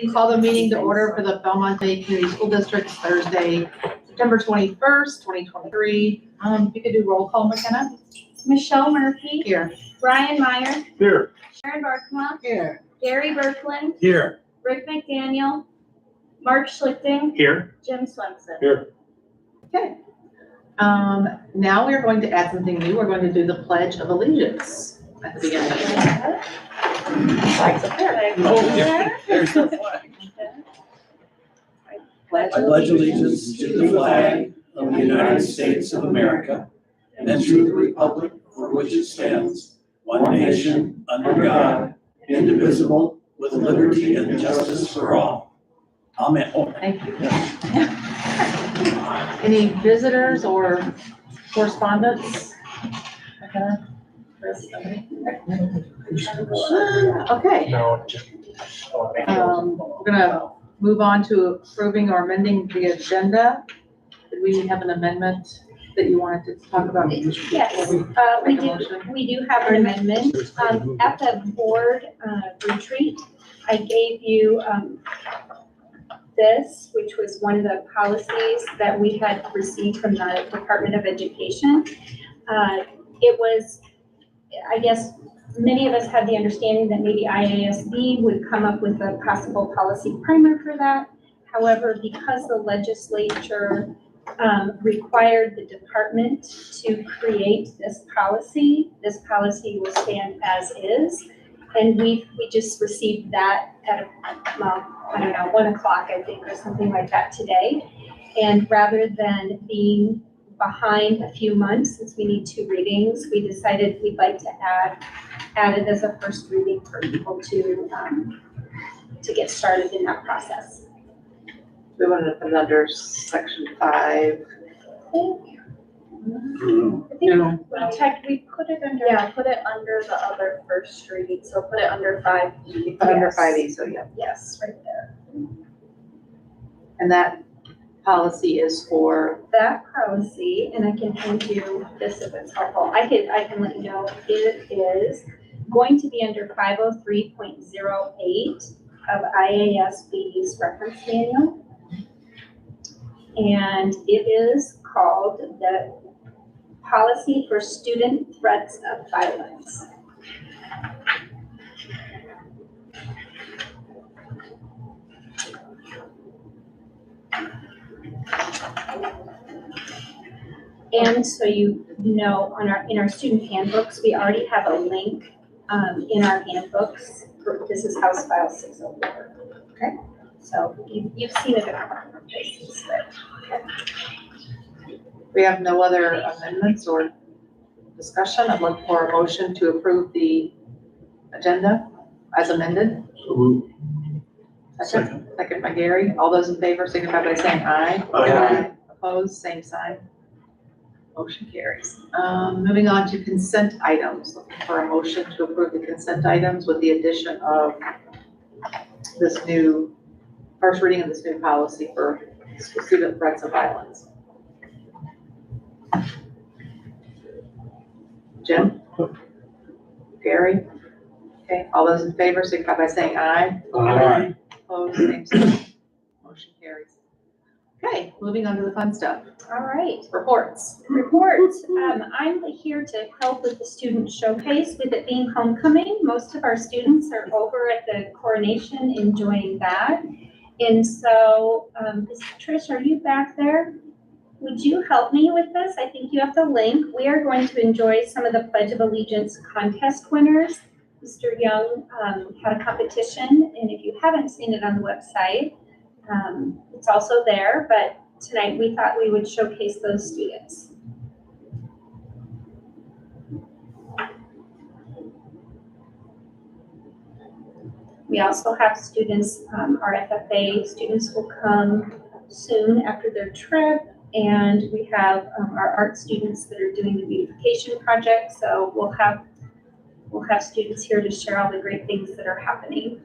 Call the meeting to order for the Belmond Klemme Community School District, Thursday, September 21st, 2023. If you could do roll call, McKenna. Michelle Murphy. Here. Brian Meyer. Here. Sharon Barkema. Here. Gary Berkland. Here. Rick McDaniel. Mark Schlichting. Here. Jim Swenson. Here. Okay. Now we're going to add something new. We're going to do the Pledge of Allegiance at the beginning. Flags up there. Oh, yeah. There's the flag. I pledge allegiance to the flag of the United States of America and to the republic for which it stands, one nation, under God, indivisible, with liberty and justice for all. Amen. Oh, Thank you. Any visitors or correspondence? McKenna? Chris, somebody? Okay. We're gonna move on to approving or amending the agenda. Did we have an amendment that you wanted to talk about? Yes, Make a motion? we do have an amendment. At the board retreat, I gave you this, which was one of the policies that we had received from the Department of Education. It was, I guess, many of us had the understanding that maybe IASB would come up with a possible policy primer for that. However, because the legislature required the department to create this policy will stand as is. And we just received that at, well, I don't know, 1 o'clock, I think, or something like that today. And rather than being behind a few months, since we need 2 readings, we decided we'd like to add it as a first reading for people to get started in that process. We wanted to put it under section 5. I think No. we put it under. Yeah, put it under the other first reading, so put it under 5E. Put under Yes. 5E, so yeah. Yes, right there. And that policy is for, That policy, and I can hand you this if it's helpful. I can let you know it is going to be under 503.08 of IASB's reference manual. And it is called the Policy for Student Threats of Violence. And so you know, in our student handbooks, we already have a link in our handbooks. This is House File 604. Okay, so you've seen it in our places. we have no other amendments or discussion. I'd look for a motion to approve the agenda as amended. Second by Gary. All those in favor signify by saying aye. Aye. Opposed, same sign. Motion carries. Moving on to consent items. Looking for a motion to approve the consent items with the addition of this new, first reading of this new policy for student threats of violence. Jim? Gary? Okay, all those in favor signify by saying aye. Aye. Opposed, same sign. Motion carries. Okay, moving on to the fun stuff. All right. Reports. Reports. I'm here to help with the student showcase. With it being homecoming, most of our students are over at the coronation enjoying that. And so, Trish, are you back there? Would you help me with this? I think you have the link. We are going to enjoy some of the Pledge of Allegiance contest winners. Mr. Young had a competition, and if you haven't seen it on the website, it's also there, but tonight we thought we would showcase those students. We also have students, our FFA students will come soon after their trip, and we have our art students that are doing the beautification project, so we'll have students here to share all the great things that are happening.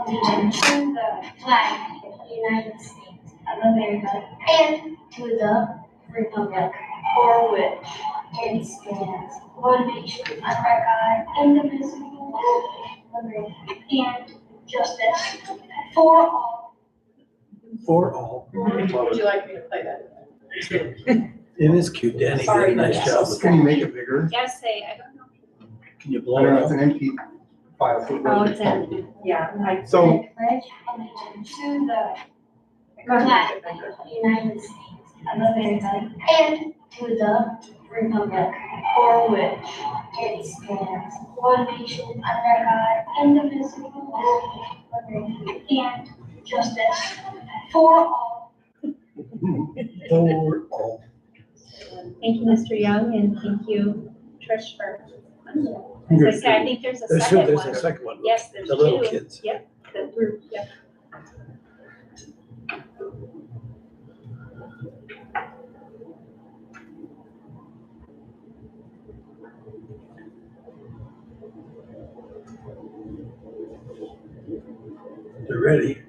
To the flag of the United States of America and to the republic for which it stands, one nation under God, indivisible, with liberty and justice for all. For all. Would you like me to play that? It is cute, Danny. You did a nice job with Can you it. make it bigger? Yes, I don't know. Can you I blow don't it know, it's up? an empty file. So it Oh, doesn't it's count. in, yeah. So, Pledge allegiance to the flag of the United States of America and to the republic for which it stands, one nation under God, indivisible, with liberty and justice for all. For all. Thank you, Mr. Young, and thank you, Trish, for, as I said, I think there's a second There's one. a second one. Yes, there's The little two. kids. Yep, the group, yep. They're ready.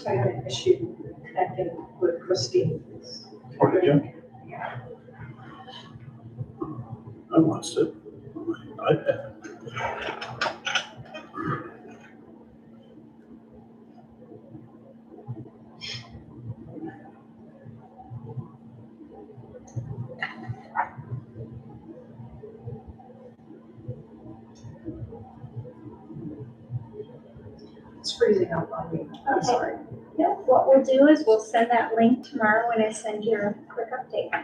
I had an issue connecting with Christine. or did you? I watched it. iPad. It's freezing up on me. I'm Okay. sorry. Yep, what we'll do is we'll send that link tomorrow when I send your quick update. I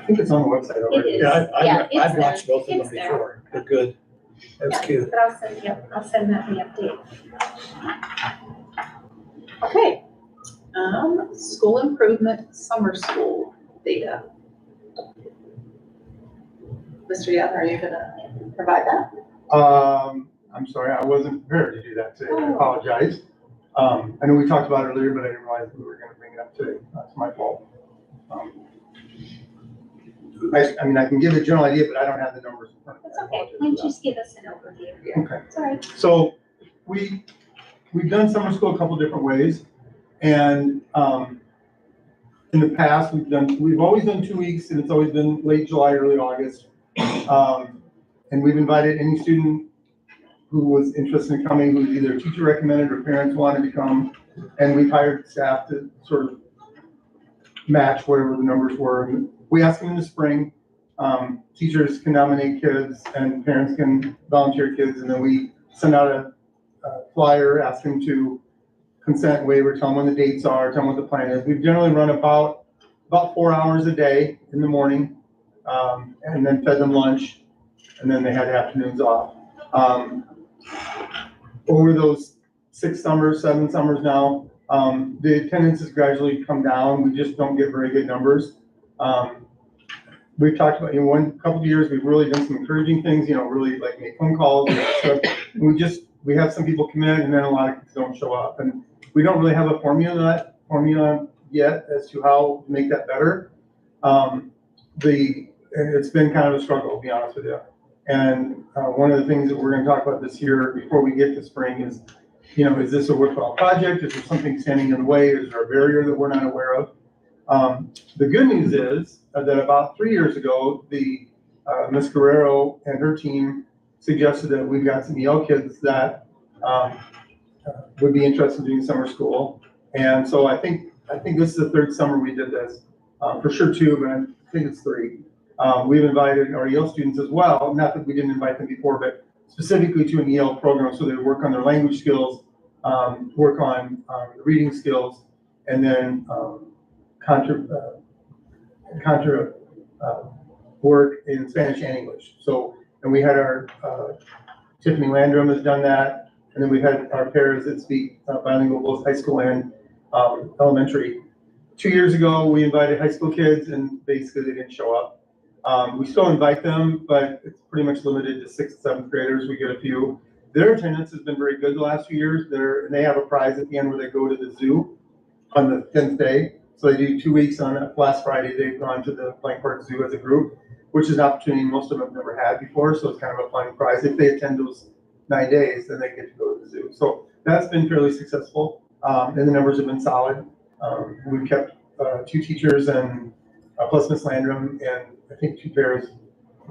think it's on the website It already. is. Yeah, Yeah, it's I've watched there. both of them It's there. before. They're good. That's Yeah, cute. But I'll send that in the update. Okay. School improvement summer school data. Mr. Young, are you gonna provide that? I'm sorry, I wasn't prepared to do that today. I apologize. I know we talked about it earlier, but I didn't realize we were gonna bring it up today. That's my fault. I mean, I can give a general idea, but I don't have the numbers in front of me. That's okay. Why don't you just give us an overview? Okay. It's all right. So we've done summer school a couple different ways. And, in the past, we've always done 2 weeks, and it's always been late July, early August. And we've invited any student who was interested in coming, who's either teacher recommended or parents wanted to come. And we've hired staff to sort of match whatever the numbers were. And we ask them in the spring. Teachers can nominate kids and parents can volunteer kids. And then we send out a flyer asking to consent waiver, tell them when the dates are, tell them what the plan is. We generally run about 4 hours a day in the morning, and then fed them lunch, and then they had afternoons off. Over those 6 summers, 7 summers now, the attendance has gradually come down. We just don't get very good numbers. We've talked about, couple of years, we've really done some encouraging things, really like make phone calls and stuff. We have some people come in and then a lot of kids don't show up. And we don't really have a formula yet as to how to make that better. It's been kind of a struggle, to be honest with you. And one of the things that we're going to talk about this year before we get to spring is, is this a worthwhile project? Is there something standing in the way? Is there a barrier that we're not aware of? The good news is that about 3 years ago, Ms. Guerrero and her team suggested that we've got some EL kids that would be interested in doing summer school. And so I think this is the 3rd summer we did this. For sure 2, but I think it's 3. We've invited our EL students as well, not that we didn't invite them before, but specifically to an EL program so they would work on their language skills, work on reading skills, and then work in Spanish and English. So, and we had our Tiffany Landrum has done that, and then we had our pairs that speak bilingual, both high school and elementary. 2 years ago, we invited high school kids, and basically they didn't show up. We still invite them, but it's pretty much limited to 6th, 7th graders. We get a few. Their attendance has been very good the last few years. They have a prize at the end where they go to the zoo on the 10th day. So they do 2 weeks on that. Last Friday, they've gone to the Blank Park Zoo as a group, which is an opportunity most of them have never had before. So it's kind of a fun prize. If they attend those 9 days, then they get to go to the zoo. So that's been fairly successful, and the numbers have been solid. We've kept 2 teachers and plus Miss Landrum and I think 2 pairs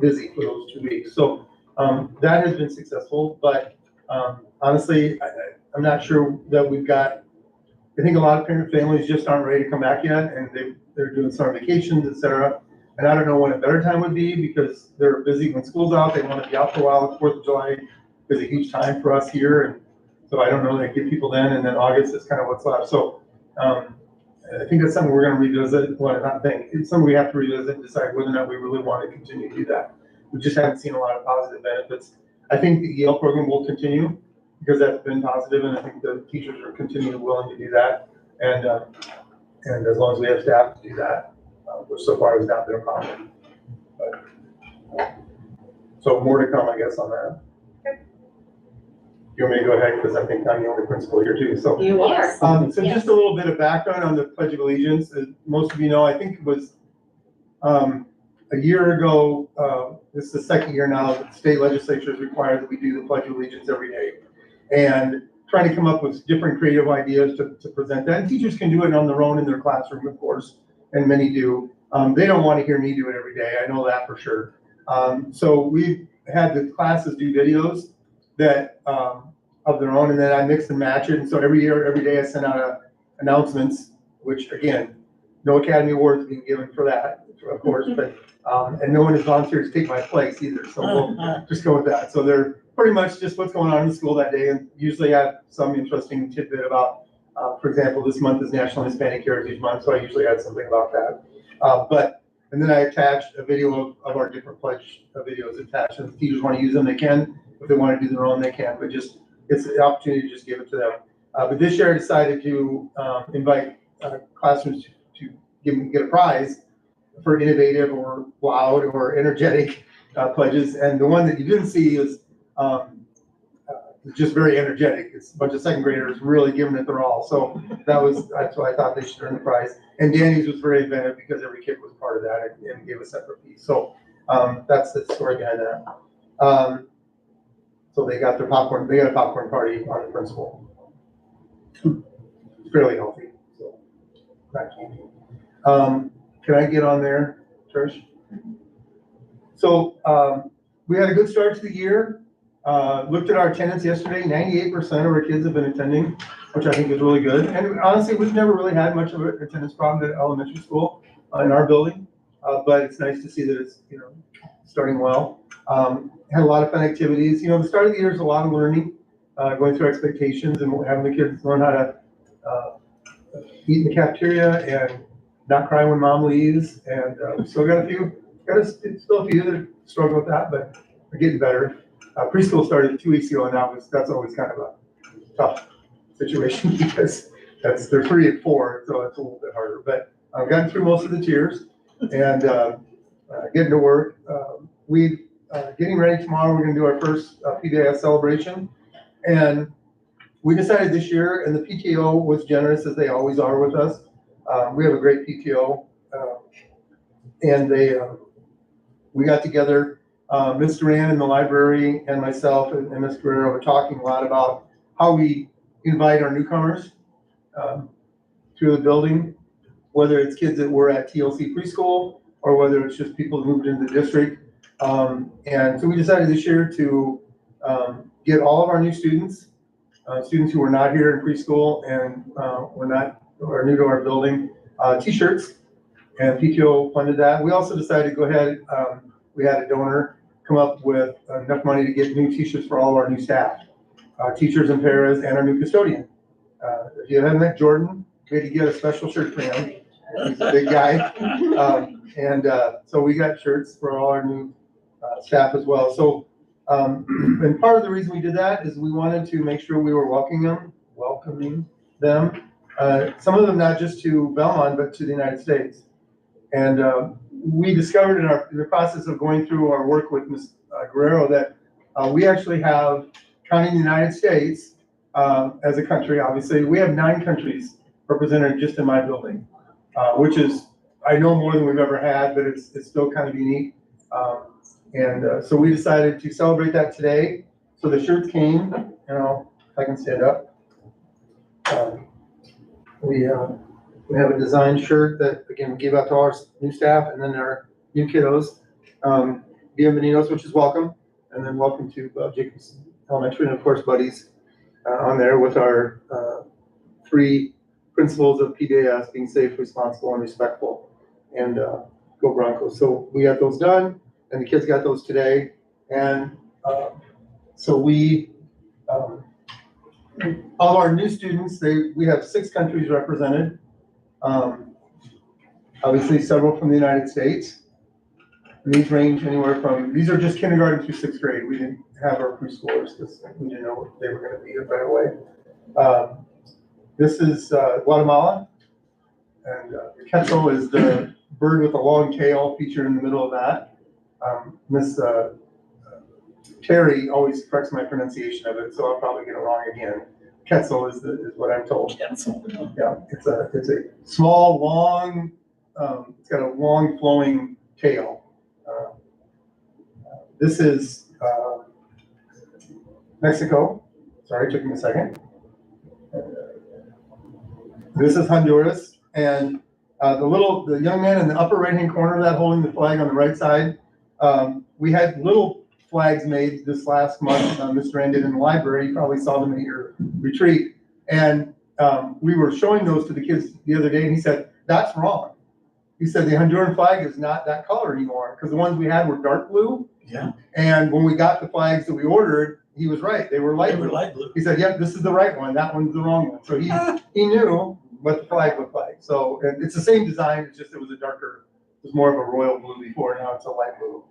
busy for those 2 weeks. So that has been successful, but honestly, I'm not sure that we've got, I think a lot of parent families just aren't ready to come back yet, and they're doing summer vacations, et cetera. And I don't know when a better time would be because they're busy when school's out. They want to be out for a while. The 4th of July is a huge time for us here. And so I don't know, they get people then, and then August is kind of what's left. So I think that's something we're going to revisit. Well, not think, it's something we have to revisit and decide whether or not we really want to continue to do that. We just haven't seen a lot of positive benefits. I think the EL program will continue because that's been positive, and I think the teachers are continuing willing to do that. And as long as we have staff to do that, which so far has not been a problem. But, so more to come, I guess, on that. Okay. You want me to go ahead, because I think I'm the only principal here too, so. You are. Yes. So just a little bit of background on the Pledge of Allegiance. As most of you know, I think it was a year ago, this is the 2nd year now, that the state legislature has required that we do the Pledge of Allegiance every day. And trying to come up with different creative ideas to present that. And teachers can do it on their own in their classroom, of course, and many do. They don't want to hear me do it every day, I know that for sure. So we've had the classes do videos that of their own, and then I mix and match it. And so every year, every day I send out announcements, which again, no Academy Awards being given for that, of course, but and no one has volunteered to take my place either, so we'll just go with that. So they're pretty much just what's going on in the school that day, and usually I have some interesting tidbit about, for example, this month is National Hispanic Heritage Month, so I usually add something about that. And then I attached a video of our different pledge videos attached, and if teachers want to use them, they can. If they want to do their own, they can, but just, it's an opportunity to just give it to them. But this year I decided to invite classrooms to get a prize for innovative or loud or energetic pledges. And the one that you didn't see is just very energetic. It's a bunch of 2nd graders really giving it their all. So that's why I thought they should earn the prize. And Danny's was very inventive because every kid was part of that and gave a separate piece. So that's the story behind that. So they got their popcorn, they got a popcorn party on the principal. It's fairly healthy, so not candy. Can I get on there, Trish? So we had a good start to the year. Looked at our attendance yesterday, 98% of our kids have been attending, which I think is really good. And honestly, we've never really had much of an attendance problem at elementary school in our building, but it's nice to see that it's, starting well. Had a lot of fun activities. The start of the year is a lot of learning, going through expectations and having the kids learn how to eat in the cafeteria and not cry when mom leaves. And we still got still a few that struggle with that, but we're getting better. Preschool started 2 weeks ago, and that's always kind of a tough situation because they're 3 and 4, so it's a little bit harder. But I've gotten through most of the tiers and getting to work. Getting ready tomorrow, we're going to do our first PBIS celebration. And we decided this year, and the PTO was generous as they always are with us. We have a great PTO, and we got together, Ms. Duran in the library and myself and Ms. Guerrero were talking a lot about how we invite our newcomers to the building, whether it's kids that were at TLC preschool or whether it's just people who moved into the district. And so we decided this year to get all of our new students who were not here in preschool and are new to our building, t-shirts, and PTO funded that. We also decided to go ahead, we had a donor come up with enough money to get new t-shirts for all of our new staff, teachers and paras, and our new custodian. If you haven't met Jordan, we had to get a special shirt for him. He's a big guy. So we got shirts for all our new staff as well. So, and part of the reason we did that is we wanted to make sure we were welcoming them. Some of them not just to Belmond, but to the United States. And we discovered in the process of going through our work with Ms. Guerrero that we actually have, counting the United States as a country, obviously, we have 9 countries represented just in my building, which is, I know, more than we've ever had, but it's still kind of unique. So we decided to celebrate that today. So the shirts came, if I can stand up. We have a design shirt that, again, we gave out to our new staff and then our new kiddos. Bienvenidos, which is welcome, and then welcome to Jacobs Elementary, and of course, buddies on there with our 3 principles of PBAS, being safe, responsible, and respectful, and go Broncos. So we got those done, and the kids got those today, and so we, all of our new students, we have 6 countries represented. Obviously several from the United States. And these range anywhere from, these are just kindergarten through 6th grade. We didn't have our preschoolers because we didn't know what they were going to be right away. This is Guatemala, and Quetzal is the bird with a long tail featured in the middle of that. Miss Terry always corrects my pronunciation of it, so I'll probably get it wrong again. Quetzal is what I'm told. Quetzal. Yeah, it's a small, long, it's got a long flowing tail. This is Mexico. Sorry, it took me a second. This is Honduras, and the young man in the upper right-hand corner of that holding the flag on the right side. We had little flags made this last month. Mr. Ann did in the library. You probably saw them at your retreat, and we were showing those to the kids the other day, and he said, "That's wrong." He said the Honduran flag is not that color anymore because the ones we had were dark blue. Yeah. And when we got the flags that we ordered, he was right. They were light They were blue. light blue. He said, "Yep, this is the right one. That one's the wrong one." So he knew what the flag looked like. So and it's the same design. It's just it was a darker. It was more of a royal blue before. Now it's a light blue.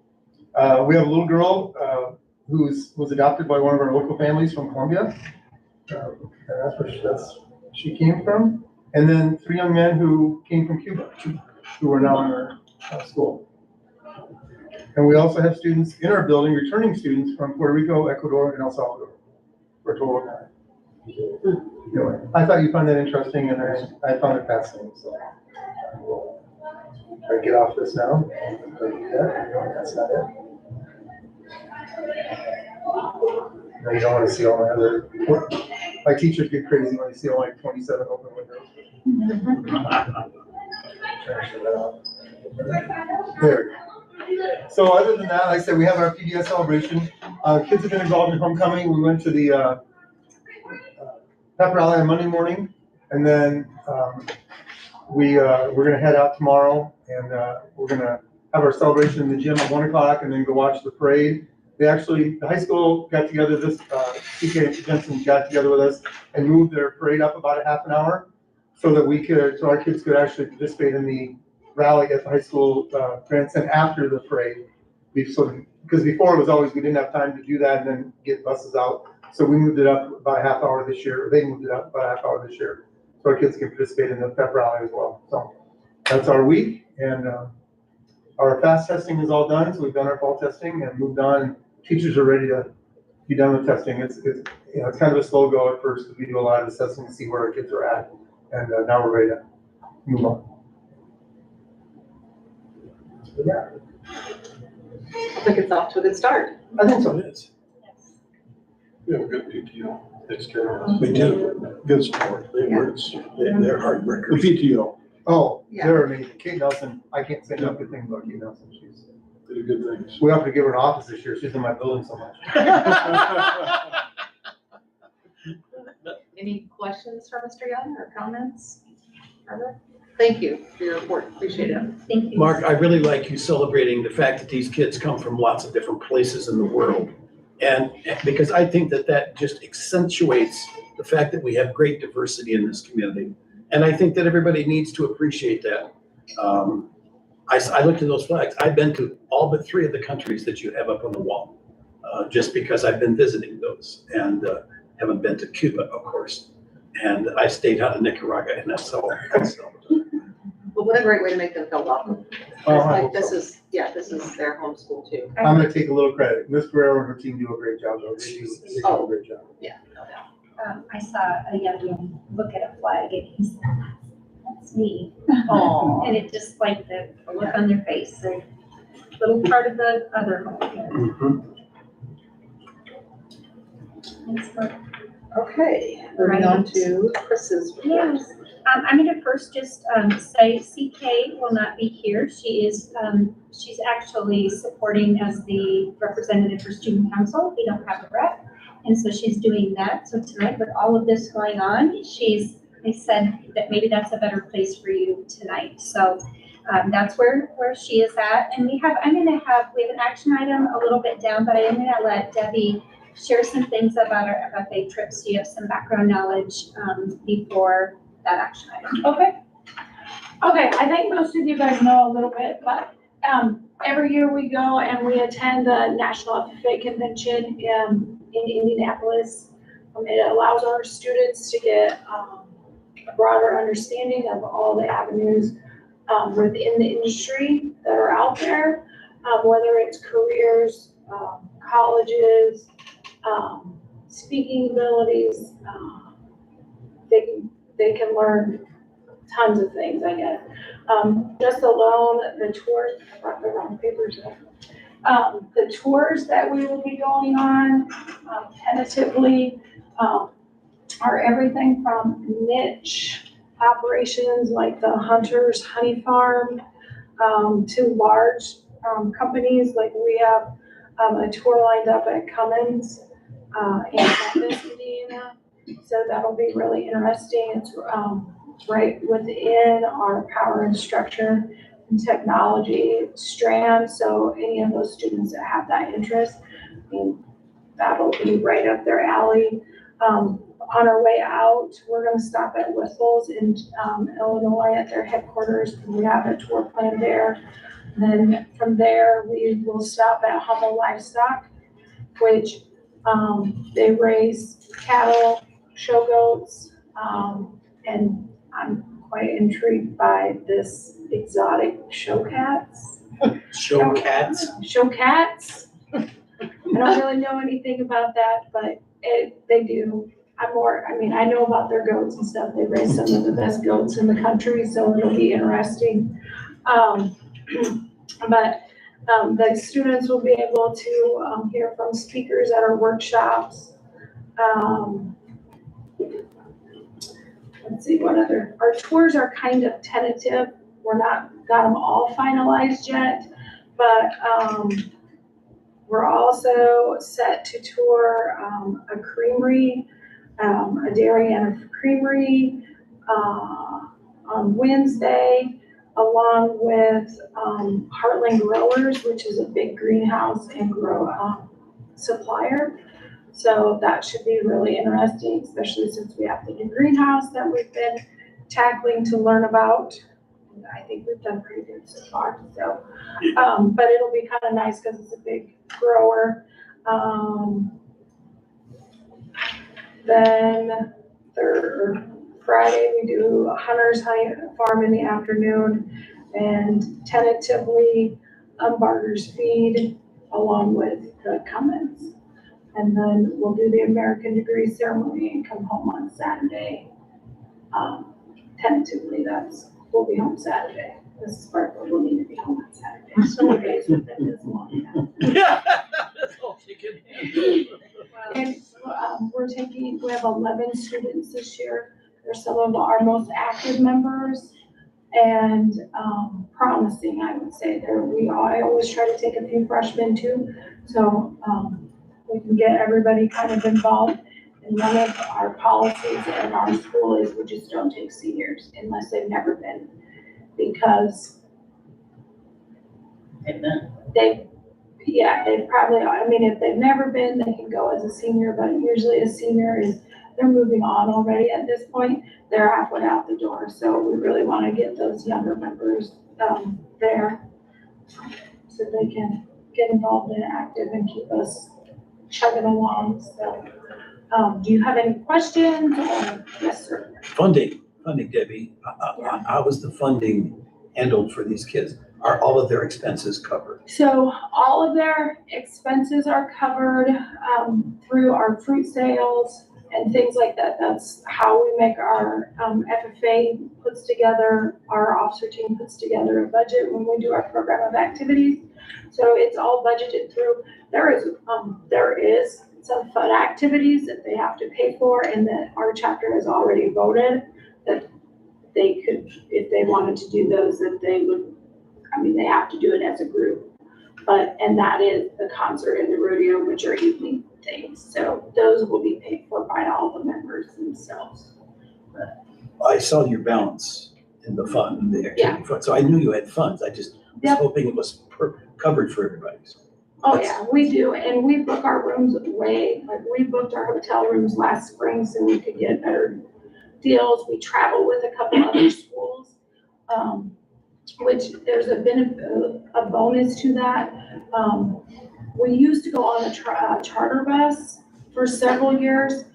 We have a little girl who was adopted by one of our local families from Colombia. And that's where she came from. And then 3 young men who came from Cuba, who are now in our school. And we also have students in our building, returning students from Puerto Rico, Ecuador, and El Salvador, for a total of 9. Anyway, I thought you found that interesting, and I found it fascinating, so we'll try to get off this now. That's not it. No, you don't want to see all my other, my teachers get crazy when they see all like 27 open windows. There we go. So other than that, like I said, we have our PBS celebration. Kids have been involved in homecoming. We went to the pep rally on Monday morning, and then we're gonna head out tomorrow, and we're gonna have our celebration in the gym at 1 o'clock, and then go watch the parade. The high school got together, CK Jensen got together with us and moved their parade up about a half an hour so that our kids could actually participate in the rally at the high school grandstand after the parade. Because before it was always, we didn't have time to do that and then get buses out. So we moved it up by a half hour this year, or they moved it up by a half hour this year. So our kids can participate in the pep rally as well. So that's our week, and our fast testing is all done. So we've done our fall testing and moved on. Teachers are ready to be done with testing. It's kind of a slow go at first because we do a lot of assessing to see where our kids are at, and now we're ready to move on. Yeah. I think it's off to a good start. I think so. It is. We have a good PTO, takes care of us. We do. Good support. They're hard The workers. PTO Oh, Yeah. they're amazing. Kate Nelson, I can't say enough good things about Kate Nelson. did good things. We have to give her an office this year. She's in my building so much. Any questions for Mr. Young or comments? Heather? Thank you for your report. Appreciate it. Thank you. Mark, I really like you celebrating the fact that these kids come from lots of different places in the world. And because I think that just accentuates the fact that we have great diversity in this community. And I think that everybody needs to appreciate that. I looked at those flags. I've been to all but 3 of the countries that you have up on the wall, just because I've been visiting those, and haven't been to Cuba, of course. And I stayed out of Nicaragua, and that's all. But what a great way to make them feel welcome. Oh, It's I like, hope this so. is their home school too. I'm gonna take a little credit. Miss Guerrero and her team do a great job, though. They do a great job. Yeah, no doubt. I saw a young man look at a flag and he said, "That's me." Aw. And it just like the look on their face, a little part of the other home. Mhm. Thanks, Mark. Okay, moving on to Chris's report. Yes, I'm gonna first just, say CK will not be here. She is, she's actually supporting as the representative for student council. We don't have a rep. And so she's doing that. So tonight, with all of this going on, they said that maybe that's a better place for you tonight. So, that's where she is at. And we have an action item a little bit down, but I'm gonna let Debbie share some things about our FFA trip, so you have some background knowledge, before that action item. Okay. Okay, I think most of you guys know a little bit, but every year we go and we attend the National FFA Convention in Indianapolis. It allows our students to get a broader understanding of all the avenues within the industry that are out there, whether it's careers, colleges, speaking abilities. They can learn tons of things, I guess. Just alone, the tours, I brought the wrong papers up. The tours that we will be going on, tentatively, are everything from niche operations like the Hunter's Honey Farm, to large, companies, like we have, a tour lined up at Cummins, in Memphis, Indiana. So that'll be really interesting. It's right within our power and structure and technology strand. So any of those students that have that interest, I mean, that'll be right up their alley. On our way out, we're going to stop at Whistles in Illinois at their headquarters. We have a tour planned there. Then from there, we will stop at Hummel Livestock, which they raise cattle, show goats, and I'm quite intrigued by this exotic show cats. Show cats? Show cats. I don't really know anything about that, but they do. I know about their goats and stuff. They raise some of the best goats in the country, so it'll be interesting. But the students will be able to hear from speakers at our workshops. Let's see, what other, our tours are kind of tentative. We're not got them all finalized yet, but we're also set to tour a creamery, a dairy and a creamery on Wednesday, along with Heartland Growers, which is a big greenhouse and grow supplier. So that should be really interesting, especially since we have the new greenhouse that we've been tackling to learn about. And I think we've done pretty good so far. So, but it'll be kind of nice because it's a big grower. Then Friday, we do a Hunter's Honey Farm in the afternoon, and tentatively Barter's Feed along with the Cummins. And then we'll do the American degree ceremony and come home on Saturday. Tentatively, we'll be home Saturday. Mrs. Barker will need to be home on Saturday. So we're guys with it this long. Yeah, that's all she can handle. And we have 11 students this year. They're some of our most active members and promising, I would say. I always try to take a few freshmen too. So we can get everybody kind of involved. And one of our policies in our school is we just don't take seniors unless they've never been, because they've probably, if they've never been, they can go as a senior, but usually a senior they're moving on already at this point. They're halfway out the door. So we really want to get those younger members there so they can get involved and active and keep us chugging along. So do you have any questions? Yes, sir. Funding, Debbie. How was the funding handled for these kids? Are all of their expenses covered? So all of their expenses are covered through our fruit sales and things like that. That's how we make our FFA puts together, our officer team puts together a budget when we do our program of activities. So it's all budgeted through. There is some fun activities that they have to pay for, and that our chapter has already voted that they could, if they wanted to do those, that they would, I mean, they have to do it as a group. But, and that is the concert and the rodeo, which are evening things. So those will be paid for by all the members themselves. I saw your balance in the fund, the activity fund, so I knew you had funds. I just was Yep. hoping it was covered for everybody. So Oh, yeah, we do, and we book our rooms like, we booked our hotel rooms last spring so we could get better deals. We travel with a couple other schools, which there's a benefit, a bonus to that. We used to go on a charter bus for several years,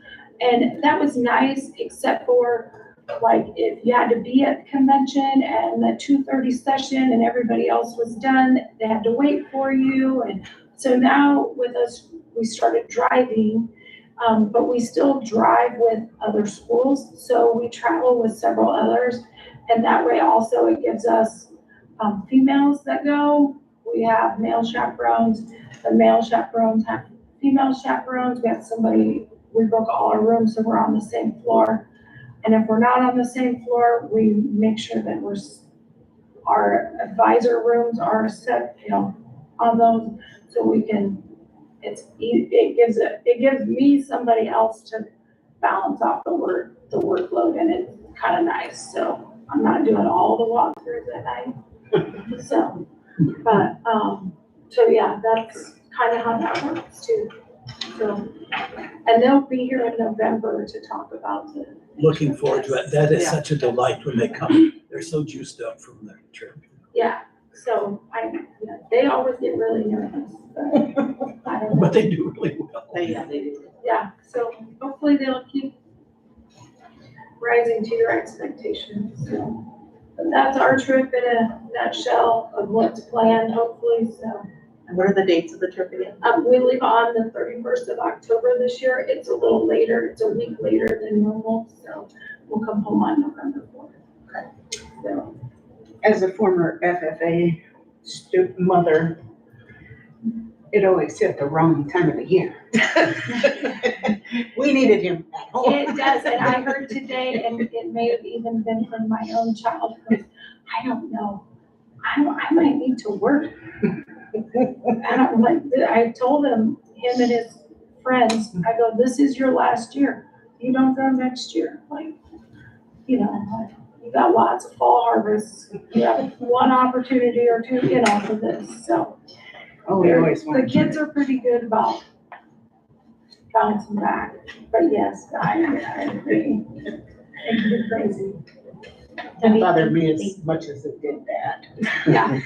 and that was nice, except for, like, if you had to be at the convention and the 2:30 session and everybody else was done, they had to wait for you. And so now with us, we started driving, but we still drive with other schools. So we travel with several others. And that way also it gives us females that go. We have male chaperones. The male chaperones have female chaperones. We have somebody, we book all our rooms so we're on the same floor. And if we're not on the same floor, we make sure that our advisor rooms are set, on those, so we can, it gives me somebody else to balance off the workload, and it's kind of nice. So I'm not doing all the walkthroughs at night. So, but, so yeah, that's kind of how that works too. So, and they'll be here in November to talk about the. looking forward to it. That is Yeah. such a delight when they come. They're so juiced up from their trip. Yeah, so they always get really nervous, but I don't know. But they do really well. They do. Yeah, so hopefully they'll keep rising to your expectations, so. But that's our trip in a nutshell of what's planned, hopefully, so. And what are the dates of the trip again? We leave on the 31st of October this year. It's a little later, it's a week later than normal, so we'll come home on November 4th. Okay. So, As a former FFA student mother, it always hit the wrong time of the year. We needed him at home. it does, and I heard today, and it may have even been from my own child, because I don't know, I might need to work. I told him and his friends, I go, this is your last year. You don't go next year. Like, you got lots of fall harvests. You have one opportunity or two, for this. So We always the want. kids are pretty good about bouncing back. But yes, I agree. It's crazy. Didn't bother me as much as it did that. Yeah.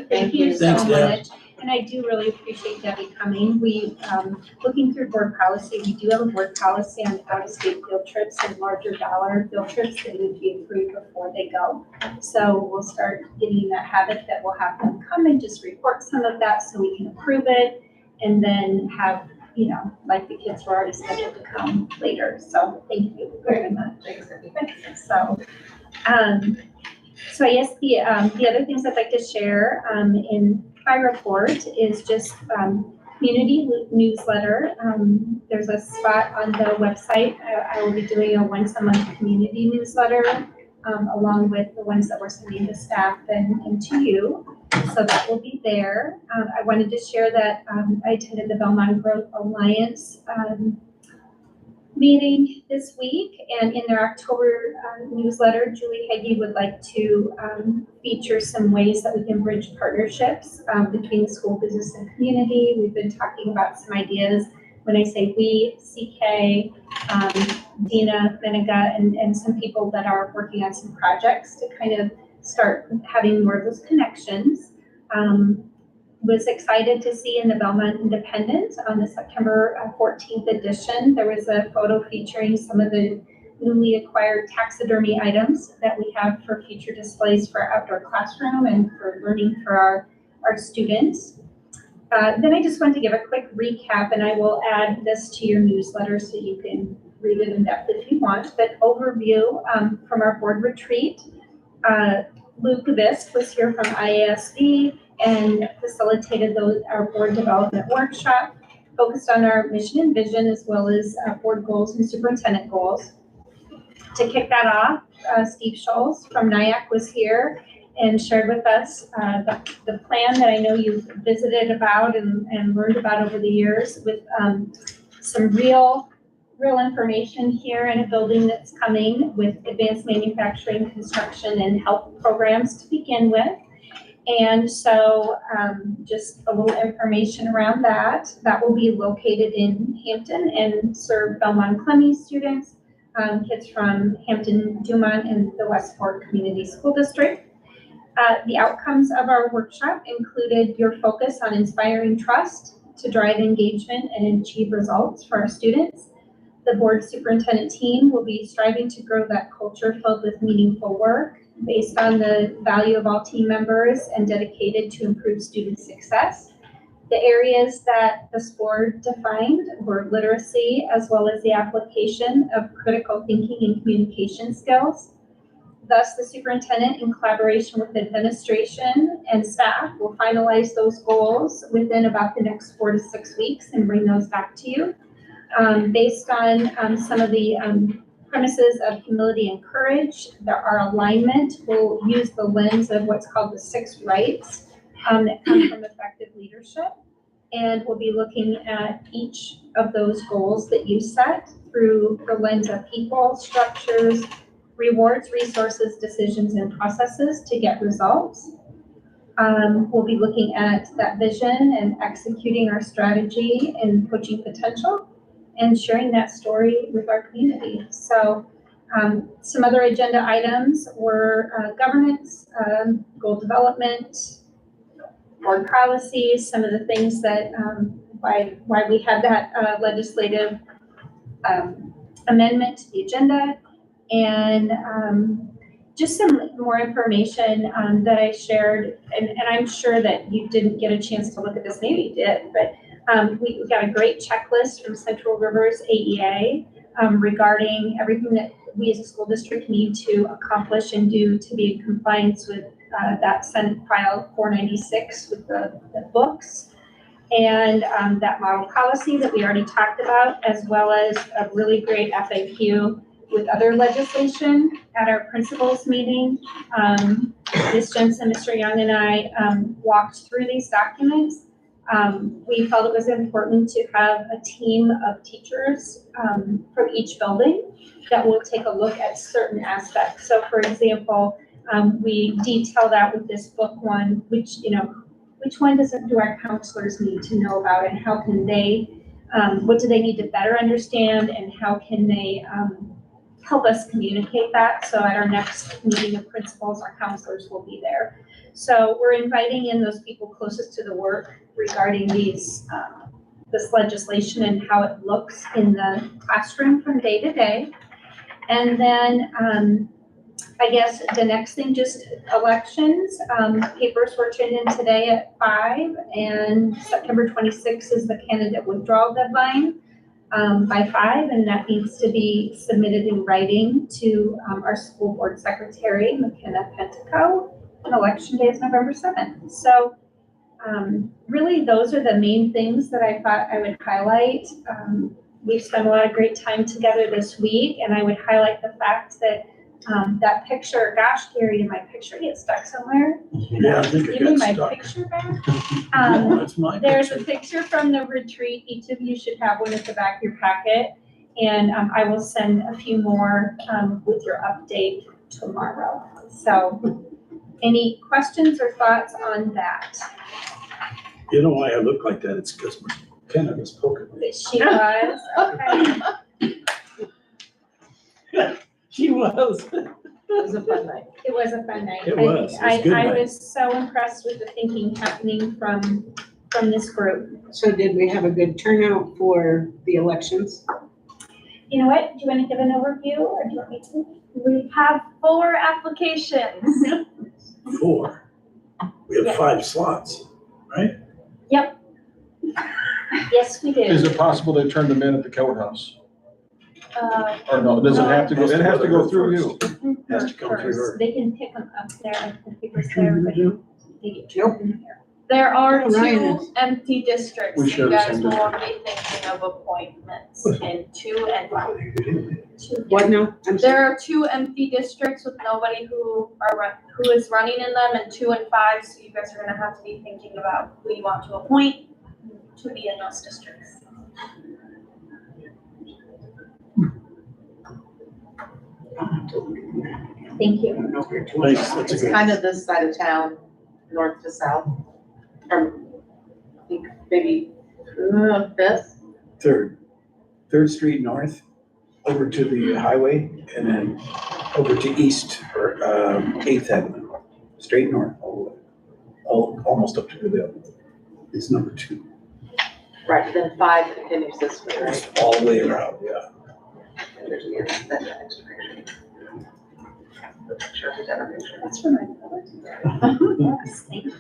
Thank you so Thanks, Deb. much. And I do really appreciate Debbie coming. We, looking through board policy, we do have a board policy on out-of-state field trips and larger dollar field trips that need to be approved before they go. So we'll start getting that habit that we'll have them come and just report some of that so we can approve it, and then have, like the kids were already scheduled to come later. So thank you very much. Thanks. So I guess the other things I'd like to share in my report is just community newsletter. There's a spot on the website. I will be doing a once a month community newsletter along with the ones that we're sending to staff and to you. So that will be there. I wanted to share that I attended the Belmond Growth Alliance meeting this week, and in their October newsletter, Julie Hagee would like to feature some ways that we can bridge partnerships between school, business, and community. We've been talking about some ideas. When I say we, CK, Dina, Menega, and some people that are working on some projects to kind of start having more of those connections. Was excited to see in the Belmont Independent on the September 14th edition, there was a photo featuring some of the newly acquired taxidermy items that we have for future displays for our outdoor classroom and for learning for our students. Then I just want to give a quick recap, and I will add this to your newsletter so you can read it in depth if you want, but overview from our board retreat. Luke Visk was here from IASB and facilitated our board development workshop. focused on our mission and vision as well as board goals and superintendent goals. To kick that off, Steve Schultz from NIAC was here and shared with us the plan that I know you've visited about and learned about over the years with some real information here in a building that's coming with advanced manufacturing, construction, and health programs to begin with. And so just a little information around that. That will be located in Hampton and serve Belmond Klemme students, kids from Hampton, Dumont, and the Westport Community School District. The outcomes of our workshop included your focus on inspiring trust to drive engagement and achieve results for our students. The board superintendent team will be striving to grow that culture filled with meaningful work based on the value of all team members and dedicated to improve student success. The areas that this board defined were literacy as well as the application of critical thinking and communication skills. Thus, the superintendent, in collaboration with administration and staff, will finalize those goals within about the next 4 to 6 weeks and bring those back to you. Based on some of the premises of humility and courage, our alignment will use the lens of what's called the 6 rights that come from effective leadership. And we'll be looking at each of those goals that you set through the lens of people, structures, rewards, resources, decisions, and processes to get results. We'll be looking at that vision and executing our strategy and coaching potential and sharing that story with our community. So some other agenda items were governance, goal development, board policies, some of the things that why we had that legislative amendment to the agenda, and just some more information that I shared, and I'm sure that you didn't get a chance to look at this, maybe you did, but we got a great checklist from Central Rivers AEA regarding everything that we as a school district need to accomplish and do to be in compliance with that Senate File 496 with the books, and that model policy that we already talked about, as well as a really great FAQ with other legislation at our principals meeting. Ms. Jensen, Mr. Young, and I walked through these documents. We felt it was important to have a team of teachers from each building that will take a look at certain aspects. So for example, we detailed out with this book one, which one do our counselors need to know about, and how can they, what do they need to better understand, and how can they help us communicate that? So at our next meeting of principals, our counselors will be there. So we're inviting in those people closest to the work regarding this legislation and how it looks in the classroom from day to day. And then I guess the next thing, just elections. Papers were turned in today at 5, and September 26th is the candidate withdrawal deadline by 5, and that needs to be submitted in writing to our school board secretary, McKenna Pentico, and election day is November 7th. So really those are the main things that I thought I would highlight. We've spent a lot of great time together this week, and I would highlight the fact that that picture, gosh, Gary, did my picture get stuck somewhere? Yeah, I think it Give me got my stuck. picture back. No, that's my There's picture. a picture from the retreat. Each of you should have one at the back of your packet. And I will send a few more with your update tomorrow. So any questions or thoughts on that? You know why I look like that? It's because McKenna was poking me. She was, okay. She was. It was a fun night. It was a fun night. It was. It was a good I night. was so impressed with the thinking happening from this group. So did we have a good turnout for the elections? You know what? Do you want to give an overview, or do you want me to? We have 4 applications. 4. We have Yeah. 5 slots, right? Yes, we did. Is it possible they turned them in at the courthouse? Or no, does it No. have to go, it has to go through you? Has to come through her. They can pick them up there, the papers there, but they get turned in here. There are Oh, Ryan two is- empty districts. We share You the guys same will district. be thinking of appointments in 2 and 5. What now? I'm There sorry. are 2 empty districts with nobody who is running in them, and 2 and 5, so you guys are gonna have to be thinking about who you want to appoint to be in those districts. Thank you. Thanks, that's a It's good. kind of this side of town, north to south, from, I think, maybe, Fifth. Third Street North, over to the highway, and then over to East, or, Eighth Avenue, straight north, all the way, almost up to the hill. It's number 2, Right, then 5 continues this way, right? just all the way around, yeah. And there's the extra picture. The picture, the other picture. That's for my. Yes, thank you.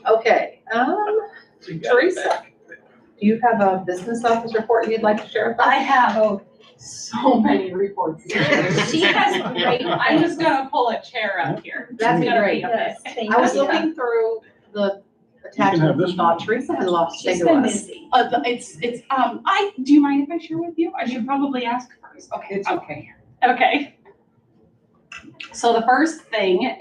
Okay, So you got it Teresa, back. do you have a business office report you'd like to share with us? I have so many reports. She has great. I'm just gonna pull a chair up here. That'd be It's gonna great. a Yes, bit. thank I was you. looking through the have attachments this and thought Teresa had lost She's sight been of us. busy. Do you mind if I share with you? I should probably ask first. Okay, It's okay. okay. So the first thing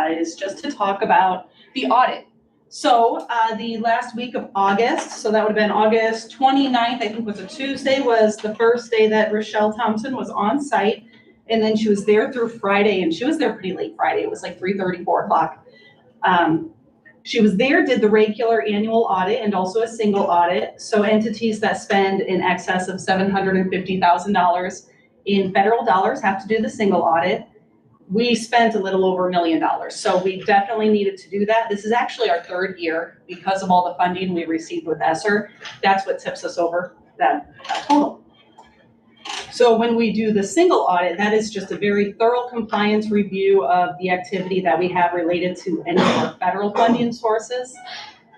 is just to talk about the audit. So the last week of August, so that would have been August 29th, I think was a Tuesday, was the first day that Rochelle Thompson was on site. And then she was there through Friday, and she was there pretty late Friday. It was like 3:30, 4 o'clock. She was there, did the regular annual audit and also a single audit. So entities that spend in excess of $750,000 in federal dollars have to do the single audit. We spent a little over $1 million, so we definitely needed to do that. This is actually our 3rd year because of all the funding we received with ESSER. That's what tips us over that total. So when we do the single audit, that is just a very thorough compliance review of the activity that we have related to any of our federal funding sources.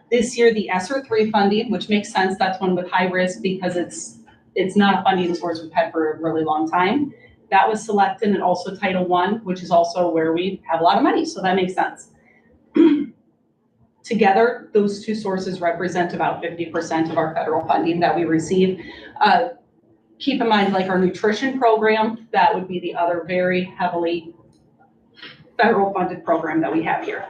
This year, the ESSER 3 funding, which makes sense, that's one with high risk because it's not a funding source we've had for a really long time. That was selected, and also Title I, which is also where we have a lot of money, so that makes sense. Together, those 2 sources represent about 50% of our federal funding that we receive. Keep in mind, like our nutrition program, that would be the other very heavily federal funded program that we have here.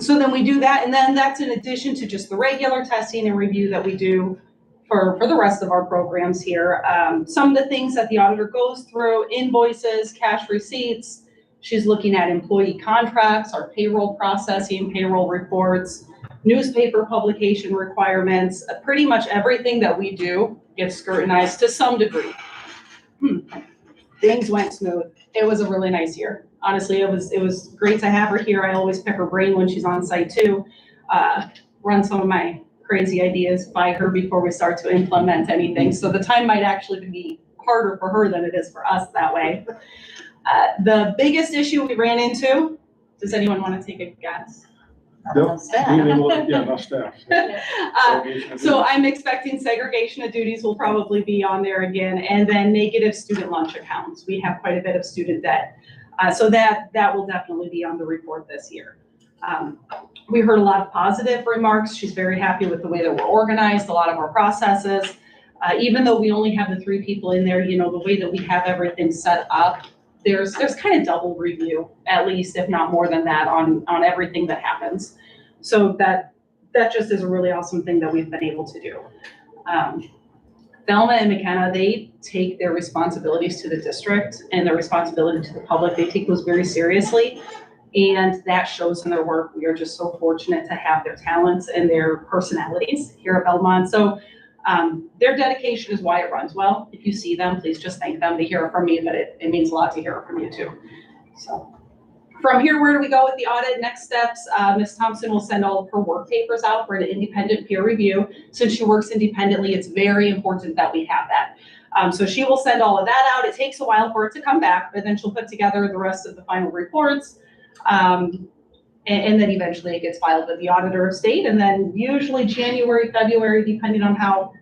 So then we do that, and then that's in addition to just the regular testing and review that we do for the rest of our programs here. Some of the things that the auditor goes through: invoices, cash receipts. She's looking at employee contracts, our payroll processing, payroll reports, newspaper publication requirements. Pretty much everything that we do gets scrutinized to some degree. Things went smooth. It was a really nice year. Honestly, it was great to have her here. I always pick her brain when she's on site too. Run some of my crazy ideas by her before we start to implement anything. So the time might actually be harder for her than it is for us that way. The biggest issue we ran into, does anyone want to take a guess? Yep. Staff. Yeah, no staff. So I'm expecting segregation of duties will probably be on there again, and then negative student lunch accounts. We have quite a bit of student debt. So that will definitely be on the report this year. We heard a lot of positive remarks. She's very happy with the way that we're organized, a lot of our processes. Even though we only have the 3 people in there, the way that we have everything set up, there's kind of double review, at least, if not more than that, on everything that happens. So that just is a really awesome thing that we've been able to do. Thelma and McKenna, they take their responsibilities to the district and their responsibility to the public. They take those very seriously, and that shows in their work. We are just so fortunate to have their talents and their personalities here at Belmond. So their dedication is why it runs well. If you see them, please just thank them. To hear it from me, but it means a lot to hear it from you too. So from here, where do we go with the audit? Next steps, Ms. Thompson will send all of her work papers out for an independent peer review. Since she works independently, it's very important that we have that. So she will send all of that out. It takes a while for it to come back, but then she'll put together the rest of the final reports. And then eventually it gets filed with the auditor of state, and then usually January, February, depending on how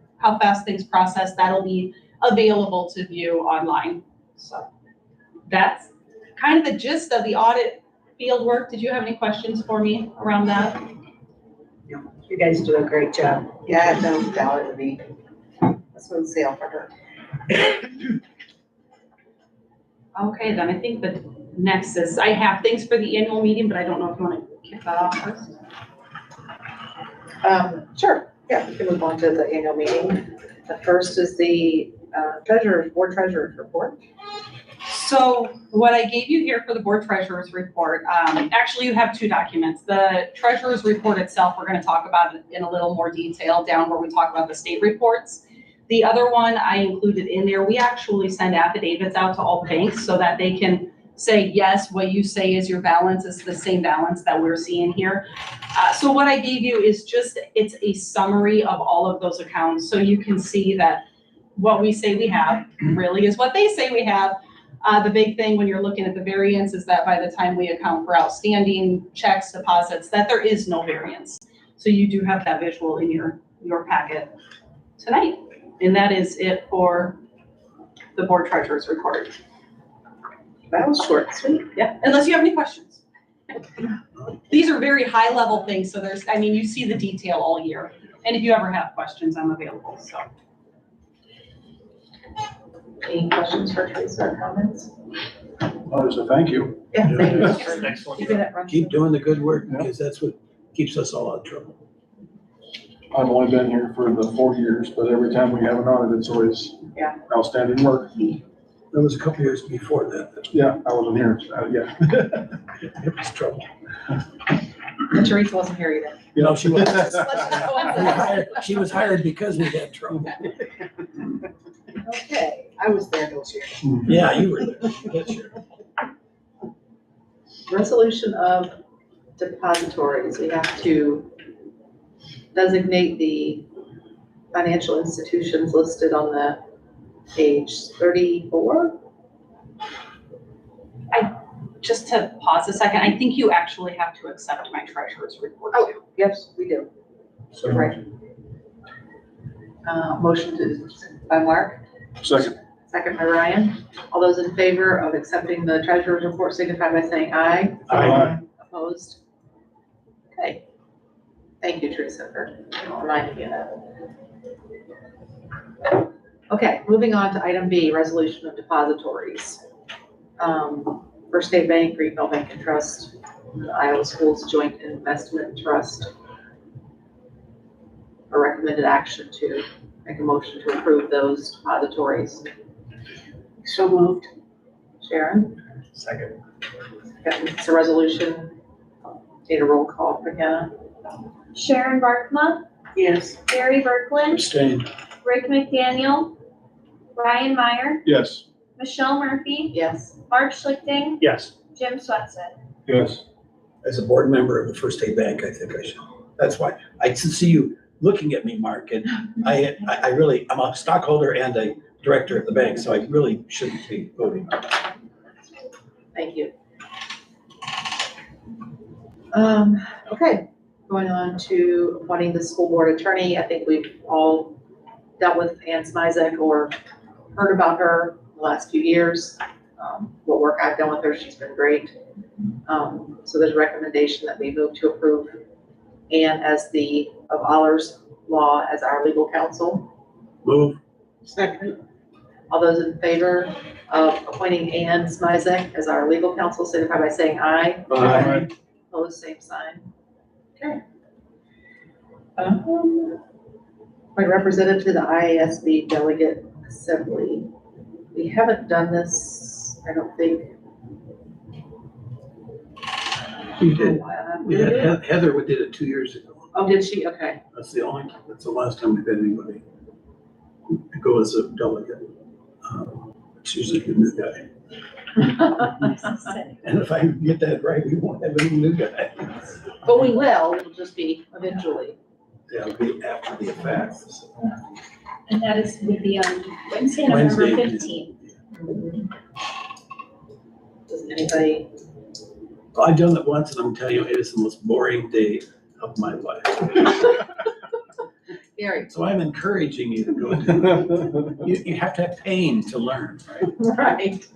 fast things process, that'll be available to view online. So that's kind of the gist of the audit field work. Did you have any questions for me around that? You guys do a great job. Yeah, no doubt it would be a smooth sail for her. Okay, then I think the next is, I have things for the annual meeting, but I don't know if you want to kick that off first. Sure, yeah, we can move on to the annual meeting. The first is the board treasurer's report. So what I gave you here for the board treasurer's report, actually you have two documents. The treasurer's report itself, we're gonna talk about it in a little more detail down where we talk about the state reports. The other one I included in there, we actually send affidavits out to all banks so that they can say, yes, what you say is your balance is the same balance that we're seeing here. So what I gave you is just, it's a summary of all of those accounts. So you can see that what we say we have really is what they say we have. The big thing when you're looking at the variance is that by the time we account for outstanding checks, deposits, that there is no variance. So you do have that visual in your packet tonight. And that is it for the board treasurer's report. That was short and sweet. Yeah, unless you have any questions. These are very high level things, so you see the detail all year. And if you ever have questions, I'm available, so. Any questions for Teresa or comments? Oh, so thank you. Yeah, thank you Yeah. for Excellent. keeping it running. Keep doing the good work because that's what keeps us all out of trouble. I've only been here for the 4 years, but every time we have an audit, it's always Yeah. outstanding work. That was a couple years before that. Yeah, I wasn't here, yeah. It was trouble. And Teresa wasn't here either. You know, she was. Let's just go on. She was hired because we had trouble. Okay, I was there those years. Yeah, you were there. That's sure. resolution of depositories. We have to designate the financial institutions listed on the page 34. Just to pause a second, I think you actually have to accept my treasurer's report Oh. too. Yes, we do. So, Right. Motion by Mark, Second. second by Ryan. All those in favor of accepting the treasurer's report signify by saying aye. Aye. Opposed? Okay. Thank you, Teresa, for reminding me of that. Okay, moving on to item B, resolution of depositories. First State Bank, Greenville Bank and Trust, Iowa Schools Joint Investment Trust. A recommended action to make a motion to approve those depositories. So moved. Sharon? Second. It's a resolution. Need a roll call for Hannah. Sharon Barkma, Yes. Barry Berkland, abstain. Rick McDaniel, Ryan Meyer, Yes. Michelle Murphy, Yes. Mark Schlichting, Yes. Jim Swetson. Yes. As a board member of the First State Bank, I think I should. That's why I see you looking at me, Mark, and I really, I'm a stockholder and a director at the bank, so I really shouldn't be voting. Thank you. Okay, going on to appointing the school board attorney. I think we've all dealt with Ann Smizek or heard about her the last few years. What work I've done with her, she's been great. So there's a recommendation that we move to approve Ann as of Allers Law as our legal counsel. Move. Second. All those in favor of appointing Ann Smizek as our legal counsel, signify by saying aye. Aye. Opposed, same sign. Okay. My representative to the IASB Delegate Assembly. We haven't done this, I don't think. We did. We had Heather, we did it 2 years ago. Oh, did she? Okay. That's the last time we've had anybody go as a delegate. It's usually a new guy. And if I get that right, we won't have any new guy. But we will, it'll just be eventually. Yeah, it'll be after the fact. And that would be on Wednesday, November Wednesday. 15th. Does anybody, I've done it once and I'm telling you, it is the most boring day of my life. Gary? So I'm encouraging you to go do it. You have to have pain to learn, right? Right.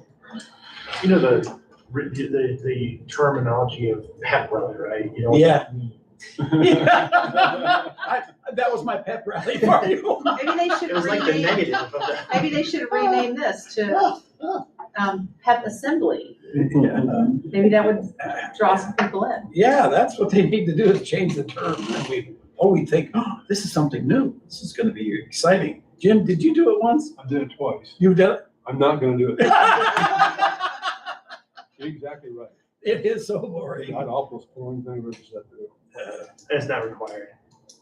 You know, the terminology of pep rally, right? You know, Yeah. That was my pep rally for you. Maybe they should It was like the rename, negative of that. maybe they should rename this to, pep assembly. Yeah. Maybe that would draw some people in. Yeah, that's what they need to do, is change the term. And we think, oh, this is something new. This is gonna be exciting. Jim, did you do it once? I did it twice. You've done I'm not gonna do it. it? You're exactly right. It is so boring. God, almost the only thing I've ever said to do. It's not required.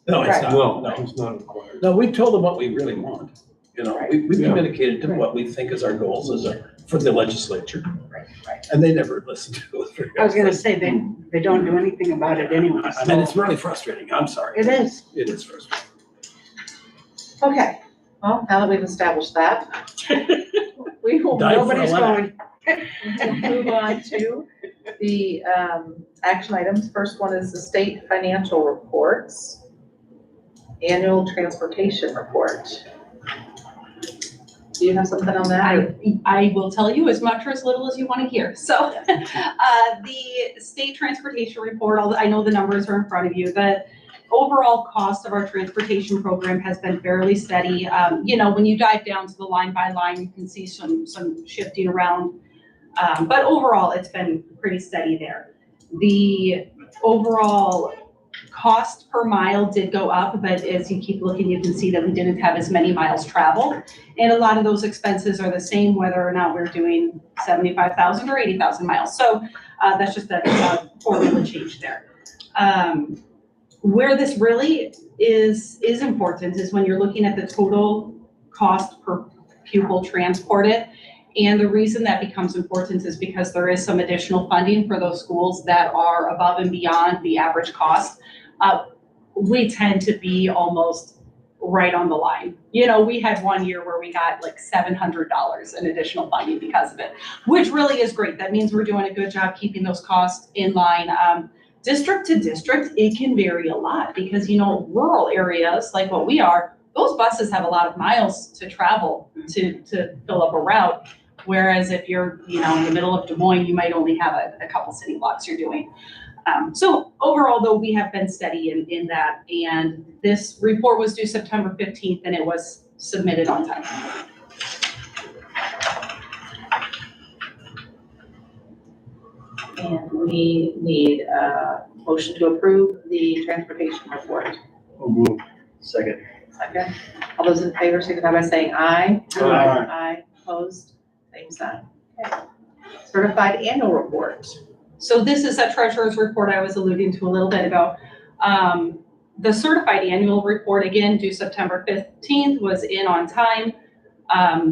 No, it's Right. not. No, it's not required. No, we told them what we really want. You know, we Yeah. communicated to what we think is our goals for the legislature. Right, right. And they never listened to us. I was gonna say, they don't do anything about it anyway. I mean, it's really frustrating. I'm sorry. It is. It is frustrating. Okay, well, now that we've established that, we will, Dive for a Nobody's laugh. going. move on to the action items. First one is the state financial reports. Annual transportation report. Do you have something on that? I will tell you as much or as little as you want to hear. So, the state transportation report, I know the numbers are in front of you. The overall cost of our transportation program has been fairly steady. You know, when you dive down to the line by line, you can see some shifting around. But overall, it's been pretty steady there. The overall cost per mile did go up, but as you keep looking, you can see that we didn't have as many miles traveled. And a lot of those expenses are the same, whether or not we're doing 75,000 or 80,000 miles. So that's just a formula change there. Where this really is important is when you're looking at the total cost per pupil transported. And the reason that becomes important is because there is some additional funding for those schools that are above and beyond the average cost. We tend to be almost right on the line. You know, we had one year where we got like $700 in additional funding because of it, which really is great. That means we're doing a good job keeping those costs in line. District to district, it can vary a lot because, you know, rural areas like what we are, those buses have a lot of miles to travel to fill up a route. Whereas if you're, you know, in the middle of Des Moines, you might only have a couple city blocks you're doing. So overall, though, we have been steady in that. And this report was due September 15th, and it was submitted on time. And we need a motion to approve the transportation report. I'll move. Second. Second, all those in favor, signify by saying aye. Aye. Aye, opposed, same sign. Okay. Certified annual report. So this is that treasurer's report I was alluding to a little bit ago. The certified annual report, again, due September 15th, was in on time.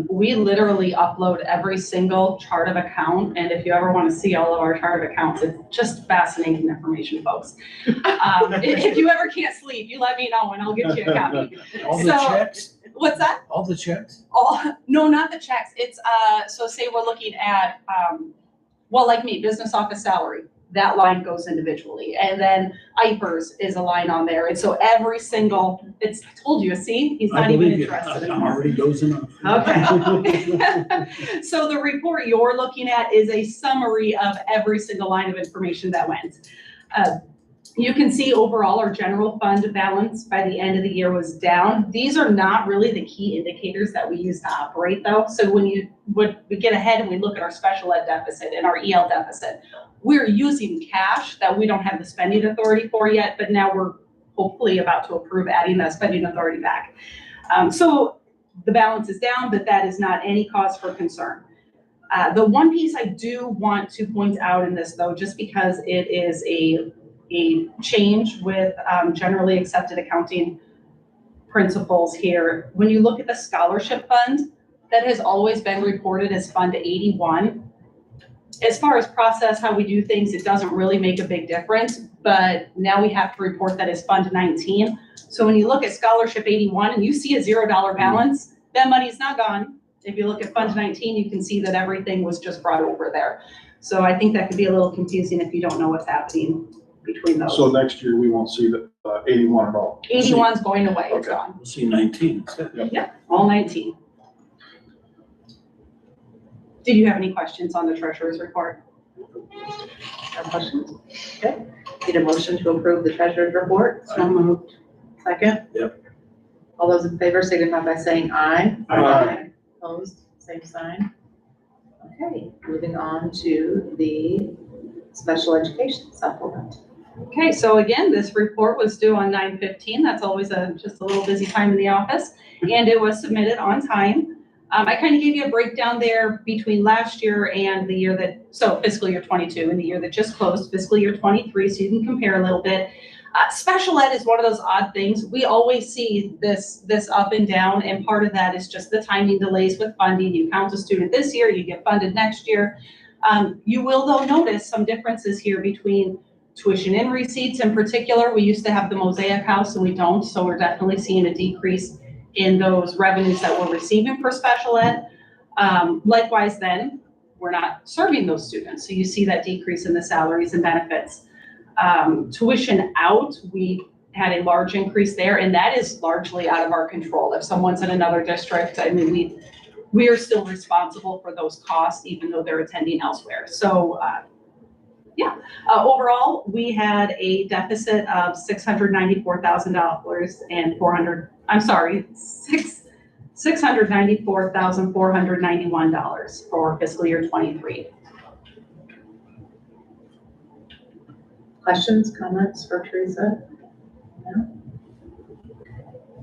We literally upload every single chart of account, and if you ever want to see all of our chart of accounts, it's just fascinating information, folks. If you ever can't sleep, you let me know and I'll get you a copy. All the So- checks? What's that? All the checks? No, not the checks. It's, so say we're looking at, well, like me, business office salary, that line goes individually. And then IPERS is a line on there. And so every single, I told you, see, he's not even interested I'm anymore. already dozing off. Okay. So the report you're looking at is a summary of every single line of information that went. You can see overall our general fund balance by the end of the year was down. These are not really the key indicators that we use to operate though. So when we get ahead and we look at our special ed deficit and our EL deficit, we're using cash that we don't have the spending authority for yet, but now we're hopefully about to approve adding that spending authority back. So the balance is down, but that is not any cause for concern. The one piece I do want to point out in this though, just because it is a change with generally accepted accounting principles here. When you look at the scholarship fund, that has always been reported as Fund 81. As far as process, how we do things, it doesn't really make a big difference, but now we have to report that as Fund 19. So when you look at Scholarship 81 and you see a $0 balance, that money's not gone. If you look at Fund 19, you can see that everything was just brought over there. So I think that could be a little confusing if you don't know what's happening between those. So next year, we won't see the 81 at all. 81's going away, it's Okay. gone. We'll see 19. Yep, all 19. Did you have any questions on the treasurer's report? No questions? Okay. Need a motion to approve the treasurer's report? So moved. Second? Yep. All those in favor signify by saying aye. Aye. Opposed, same sign. Okay, moving on to the special education supplement. Okay, so again, this report was due on 9/15. That's always just a little busy time in the office, and it was submitted on time. I kind of gave you a breakdown there between last year and the year that, so fiscal year 22 and the year that just closed, fiscal year 23, so you can compare a little bit. Special ed is one of those odd things. We always see this up and down, and part of that is just the timing delays with funding. You count a student this year, you get funded next year. You will though notice some differences here between tuition in receipts in particular. We used to have the Mosaic House and we don't, so we're definitely seeing a decrease in those revenues that we're receiving for special ed. Likewise then, we're not serving those students, so you see that decrease in the salaries and benefits. Tuition out, we had a large increase there, and that is largely out of our control. If someone's in another district, I mean, we are still responsible for those costs even though they're attending elsewhere. So overall, we had a deficit of $694,000 and $694,491 for fiscal year 23. Questions, comments for Teresa? No?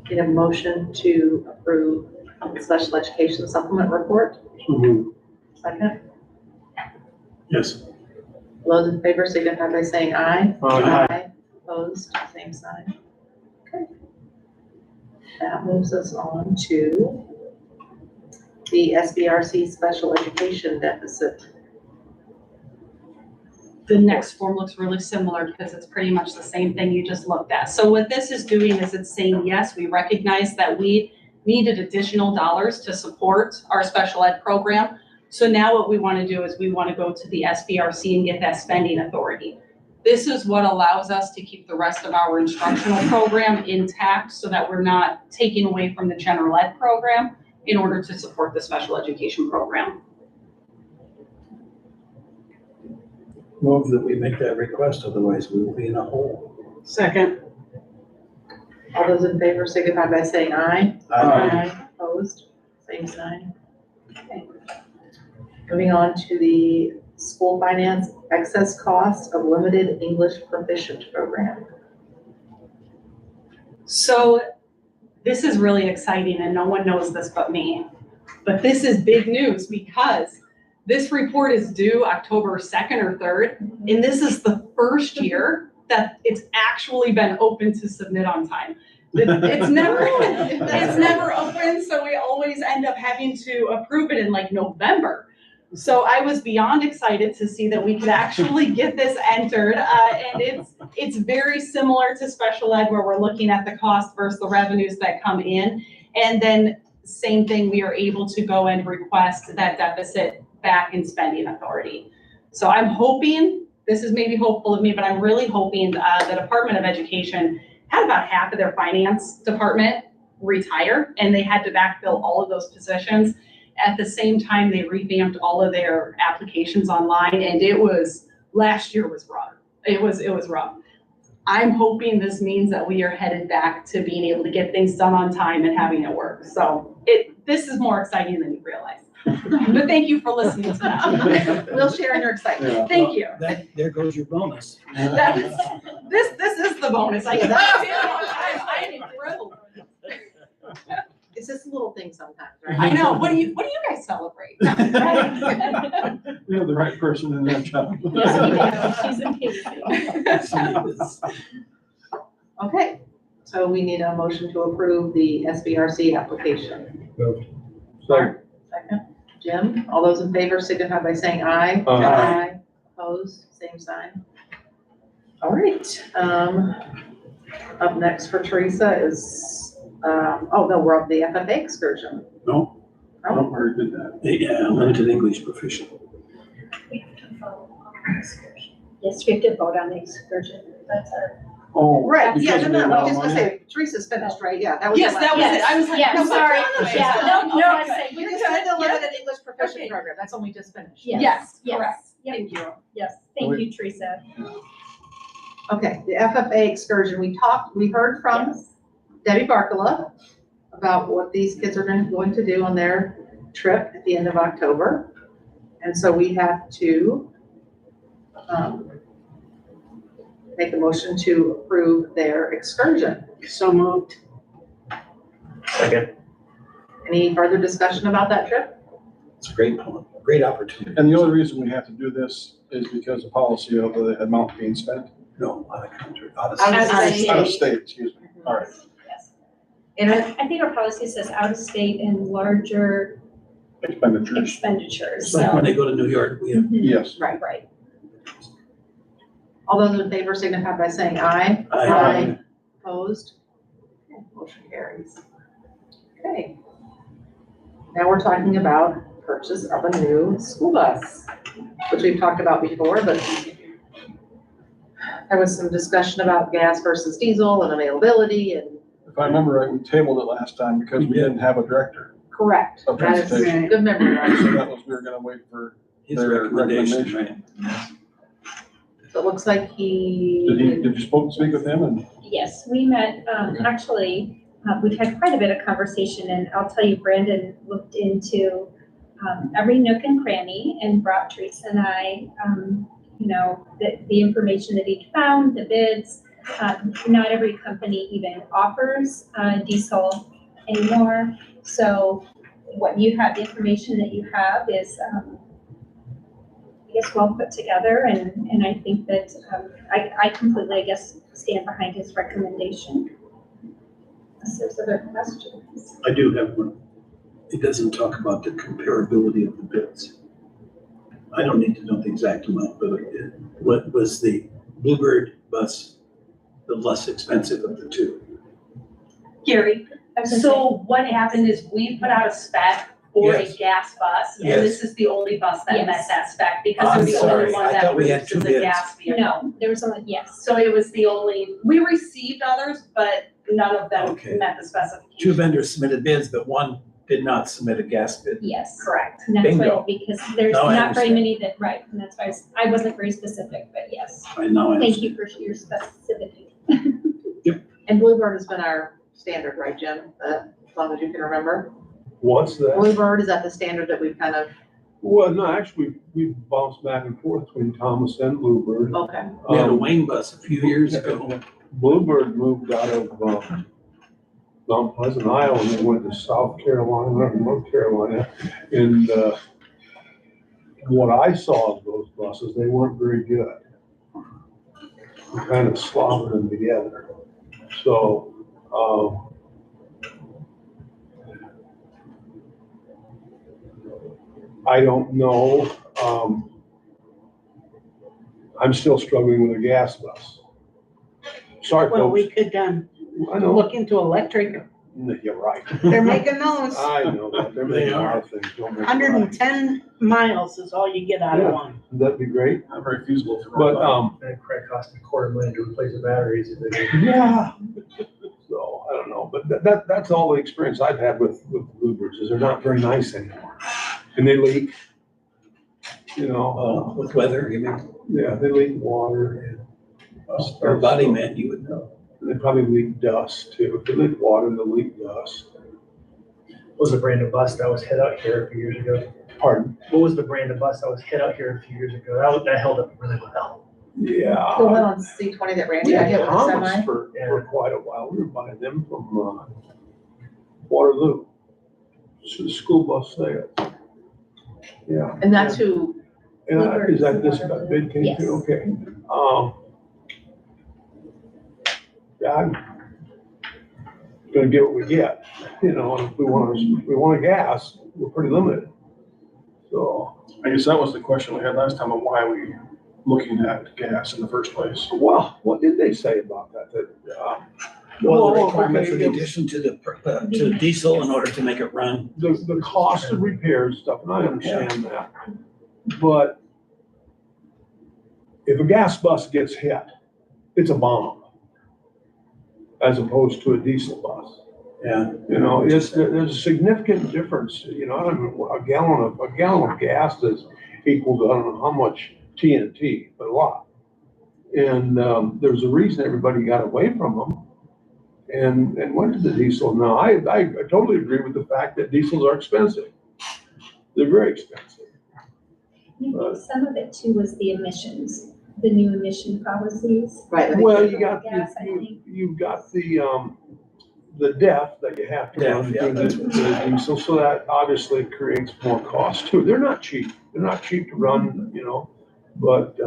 Need a motion to approve the special education supplement report? Second? Yes. All those in favor signify by saying aye. Aye. Opposed, same sign. Okay. That moves us on to the SBRC special education deficit. The next form looks really similar because it's pretty much the same thing you just looked at. So what this is doing is it's saying, yes, we recognize that we needed additional dollars to support our special ed program. So now what we want to do is we want to go to the SBRC and get that spending authority. This is what allows us to keep the rest of our instructional program intact so that we're not taking away from the general ed program in order to support the special education program. Move that we make that request, otherwise we will be in a hole. Second. All those in favor signify by saying aye. Opposed, same sign. Okay. Moving on to the school finance excess cost of limited English proficient program. So this is really exciting and no one knows this but me. But this is big news because this report is due October 2nd or 3rd, and this is the first year that it's actually been open to submit on time. It's never open, so we always end up having to approve it in like November. So I was beyond excited to see that we could actually get this entered, and it's very similar to special ed where we're looking at the cost versus the revenues that come in, and then same thing, we are able to go and request that deficit back in spending authority. So I'm hoping, this is maybe hopeful of me, but I'm really hoping the Department of Education had about half of their finance department retire, and they had to backfill all of those positions. At the same time, they revamped all of their applications online, and last year was rough. It was rough. I'm hoping this means that we are headed back to being able to get things done on time and having it work. So this is more exciting than you realize. But thank you for listening to that. We'll share in your excitement. Yeah. Thank you. There goes your bonus. This is the bonus. I can I am thrilled. It's just a little thing sometimes, right? I know. What do you guys celebrate? We have the right person in that job. She's amazing. Okay, so we need a motion to approve the SBRC application. Second. Second, Jim, all those in favor signify by saying aye. Aye. Opposed, same sign. All right, up next for Teresa is, oh no, we're on the FFA excursion. No, I don't already did that. yeah, limited English proficient. We have to vote on the excursion. Yes, we have to vote on the excursion. That's our. Oh. Right, yeah, because no, of the I was amount just of gonna money? say, Teresa's finished, right? Yeah, that was. Yes, the that was last- it. I was like, Yeah, no, sorry. okay. Yeah, no, Okay, I good. was saying, We you're just good. had the Yep. limited English proficient Okay. program, that's when we just finished. Yes. Yes, Yes. correct. Yep. Thank you. Yes, thank you, Teresa. Okay, the FFA excursion, we heard from Debbie Barkala about what these kids are going to do on their trip at the end of October. And so we have to make a motion to approve their excursion. So moved. Second. Any further discussion about that trip? It's a great opportunity. And the only reason we have to do this is because of policy of the amount being spent. No, out of country, out of Out of state. state. Out of state, excuse me. All right. Yes. And I think our policy says out of state and larger Expenditures. expenditures, It's like when so. they go to New York, we have, Yes. right, Right. all those in favor signify by saying aye. Aye. Opposed? Okay, motion carries. Okay. Now we're talking about purchase of a new school bus, which we've talked about before, but there was some discussion about gas versus diesel and availability and. If I remember right, we tabled it last time because we didn't have a director Correct. of That is transportation. good memory, right? So that was, we were gonna wait for, his Their recommendation, recommendation. right? So it looks like did you speak with him and? Yes, we met, actually, we've had quite a bit of conversation, and I'll tell you, Brandon looked into every nook and cranny and brought Teresa and I, the information that he found, the bids. Not every company even offers diesel anymore. So what you have, the information that you have is, I guess, well put together, and I think that I completely, I guess, stand behind his recommendation. Unless there's other questions. I do have one. It doesn't talk about the comparability of the bids. I don't need to know the exact amount, but what was the Bluebird bus the less expensive of the two? Gary, I was gonna so what happened is we put out a spec for a Yes. gas bus, and Yes. this is the only bus that met Yes. that spec, because I'm they're the sorry, only one I that thought we had produces two a bids. gas say, vehicle. no, there was only, yes. So it was the only, we received others, but none of them Okay. met the specifications. Two vendors submitted bids, but one did not submit a gas bid. Yes. Correct. And that's Bingo. why, because there's Now I not very understand. many that, right, and that's why I wasn't very specific, but yes. I know. Thank you for your specificity. And Bluebird has been our standard, right, Jim? As long as you can remember. What's that? Bluebird, is that the standard that we've kind of, Well, no, actually, we've bounced back and forth between Thomas and Bluebird. okay. We had a Um, Wayne bus a few years ago. Bluebird moved out of, Mount Pleasant, Iowa, and they went to South Carolina, or North Carolina. And, what I saw of those buses, they weren't very good. We kind of slobbered them together. So, I don't know, I'm still struggling with a gas bus. Sorry, Well, we folks. could, I know, look into electric. you're right. They're making those. I know that, they're making a lot of things. Don't make a lot. 110 miles is all you get out of one. That'd be great, Not very feasible for. but, That probably cost $250,000 to replace the batteries. if they- yeah. So, I don't know, but that's all the experience I've had with Bluebirds, is they're not very nice anymore. And they leak, you know, Oh, with weather, you mean, yeah, they leak water. or a body man, you would know. They probably leak dust too. If they leak water, they leak dust. What was the brand of bus that was hit out here a few years ago? Pardon? What was the brand of bus that was hit out here a few years ago? That held up really well. The one Yeah. on C20 that Randy We got had hit with a Thomas semi? for quite a while. We were buying them from, Waterloo. So the school bus there. Yeah. And that's who, And is that this bid came Yes. to? Okay. Yeah, I'm gonna get what we get, you know, and if we want a gas, we're pretty limited. So, I guess that was the question we had last time, of why are we looking at gas in the first place? well, what did they say about that? Well, the oh, requirement for the okay, addition to the diesel in order to make it run. the cost of repairs stuff, and I understand that. But if a gas bus gets hit, it's a bomb as opposed to a diesel bus. Yeah. You know, there's a significant difference, you know, I mean, a gallon of gas is equal to, I don't know how much TNT, but a lot. And, there was a reason everybody got away from them and went to the diesel. Now, I totally agree with the fact that diesels are expensive. They're very expensive. I think some of it too was the emissions, the new emission policies. Right. Well, you got, Gas, I think. you've got the depth that you have to run Depth, through the diesel, so that obviously creates more cost too. They're not cheap. They're not cheap to run, but,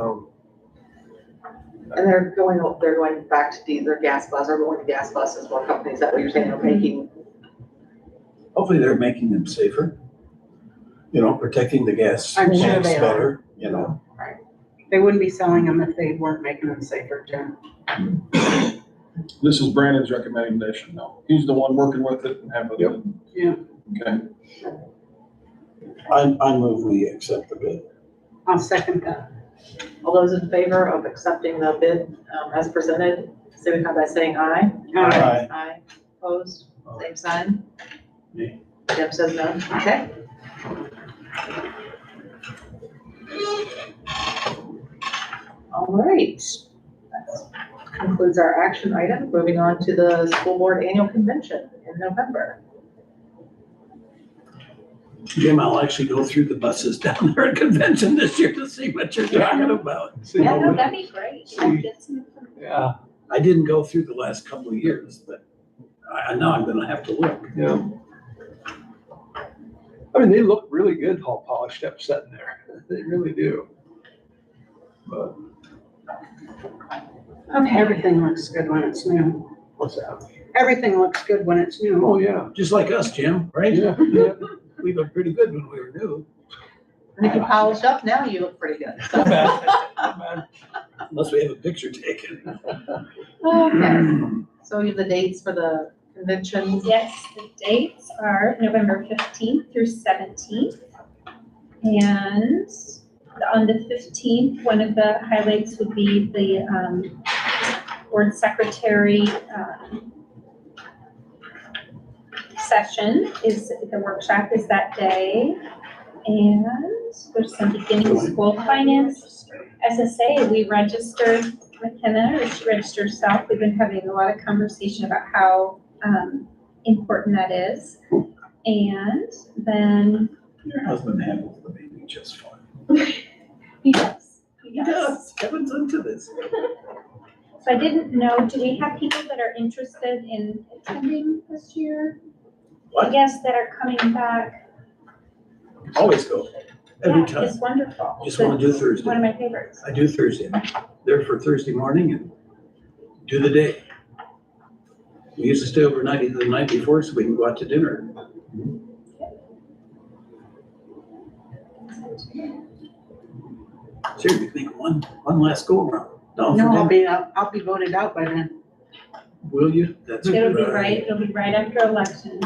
And they're going back to their gas bus, or going to gas buses, more companies, that what you're saying, are making. Hopefully they're making them safer, protecting the gas I'm sure tanks they are. better, They wouldn't be selling them if they weren't making them safer, Jim. This is Brandon's recommendation, though. He's the one working with it and having it. Yeah. Okay. I move we accept the bid. I'll second that. All those in favor of accepting the bid as presented, signify by saying aye. Aye. Aye. Opposed, same sign. Me. Jim says no. Okay. All right. That concludes our action item. Moving on to the school board annual convention in November. Jim, I'll actually go through the buses down there at convention this year to see what you're talking about. Yeah, no, that'd be great. Get some information. Yeah, I didn't go through the last couple of years, but I know I'm gonna have to look. yeah. I mean, they look really good, all polished up sitting there. They really do. But Okay. Everything looks good when it's new. what's that? Everything looks good when it's new. Oh, yeah. Just like us, Jim, right? Yeah, yeah. We looked pretty good when we were new. And if you polished up, now you look pretty good. So. Not bad. Not bad. Unless we have a picture taken. Okay. So you have the dates for the convention. Yes, the dates are November 15th through 17th. And on the 15th, one of the highlights would be the board secretary session. The workshop is that day. And there's some beginning school finance. SSA, we registered McKenna, or she registered herself. We've been having a lot of conversation about how important that is. And then. Your husband handles the baby just fine. He does. He does. Kevin's into this. So I didn't know, do we have people that are interested in attending this year? I What? guess that are coming back. Always go. Every Yeah, time. it's wonderful. Just want to do One Thursday. of my favorites. I do Thursday. There for Thursday morning and do the day. We usually stay overnight either the night before so we can go out to dinner. Seriously, make one last go around. Don't No, forget. I'll be voted out by then. Will you? That's It'll be right after election.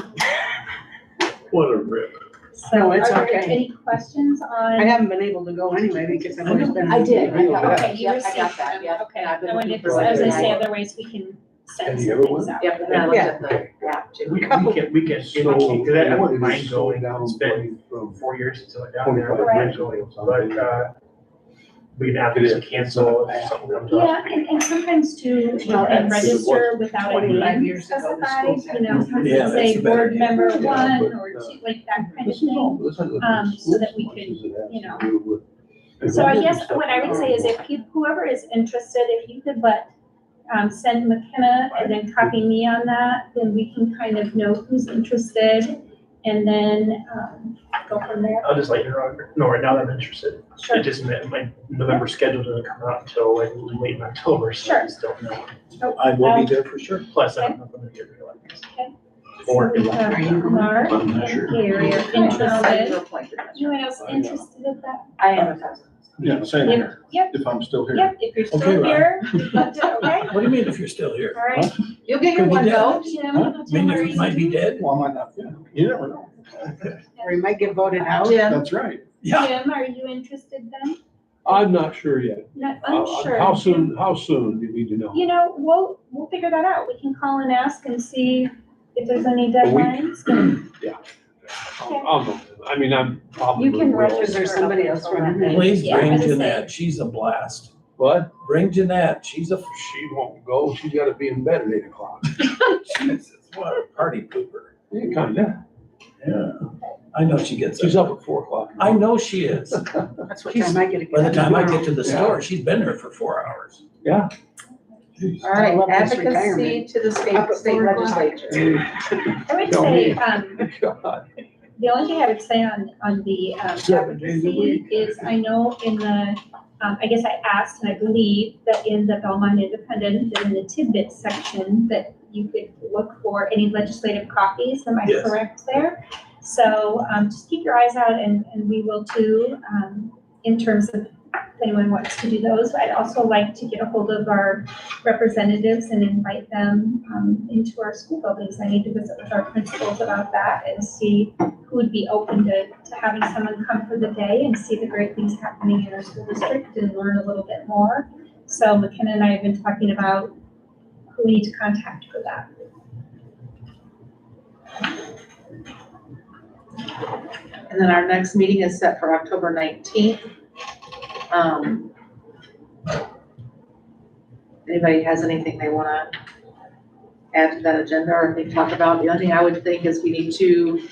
What a rip. So No, are it's there okay. any questions I on? haven't been able to go anyway because I've always been. I did. I got Okay, you Yep, I received got that, them. yep. Okay, I've been I wondered if looking for there's, as I it. say, other ways we can send Any some other things one? out. Yep, and then I looked at the app too. We can indicate, because I wouldn't mind Slow going, down it's been from 4 years since I went down there 25 originally, but, we can obviously cancel if something comes up. Yeah, and sometimes too, you Well, can that's- register without a 25 name years ago, the specified, schools you know, had- sometimes Yeah, you say that's a better board idea. member Yeah, one but, or two, like that kind of This is all, thing. this has so that we as much could, as it has you to know. do with- So I guess what I would say is if whoever is interested, if you could send McKenna and then copy me on that, then we can kind of know who's interested and then, go from there. I'll just let you know right now that I'm interested. Sure. It just meant my November schedule doesn't come out until like late in October, so I Sure. just don't know. I will be there for sure. Plus, I don't know if I'm gonna get reelected. Okay. Or So we have Mark I'm not and sure. Gary are I'm interested. appointed. Anyone else interested in that? I am a Yeah, same here, Yep, if I'm still here. yep, if you're Okay, still Rob. here, we'd love to, okay? What do you mean if you're still here? All right. You'll get your Could be one dead. vote. Jim, I mean, if you might be dead. Well, I might not, yeah, you never know. Or you might get voted out. Jim, That's right. Yeah. Jim, are you interested then? I'm not sure yet. Not unsure. How soon do you need to know? You know, we'll figure that out. We can call and ask and see if there's any week? deadlines. I'll know. I mean, I'm probably. You can will. register. Is there somebody else running? Please Yeah, bring as I say. Jeanette. She's a blast. What? Bring Jeanette. She's a, She won't go. She's gotta be in bed at 8 o'clock. Jesus, what a party pooper. Yeah, kinda. Yeah. I know she gets She's up. up at 4 o'clock. I know she is. That's what She's- time I get to get. By the up time I tomorrow. get to the store, she's been there for 4 hours. Yeah. All right, I love this advocacy retirement. to the Up state at state 4 o'clock. legislature. I would Tell say, me. God. the only thing I would say on the 7 days a advocacy week. is, I know in the, I guess I asked, and I believe that in the Belmont Independent, that in the tidbits section, that you could look for any legislative copies, am I Yes. correct there? So, just keep your eyes out, and we will too, in terms of if anyone wants to do those. I'd also like to get a hold of our representatives and invite them into our school buildings. I need to visit with our principals about that and see who would be open to having someone come for the day and see the great things happening in our school district and learn a little bit more. So McKenna and I have been talking about who we need to contact for that. And then our next meeting is set for October 19th. Anybody has anything they want to add to that agenda or they talk about? The only thing I would think is we need to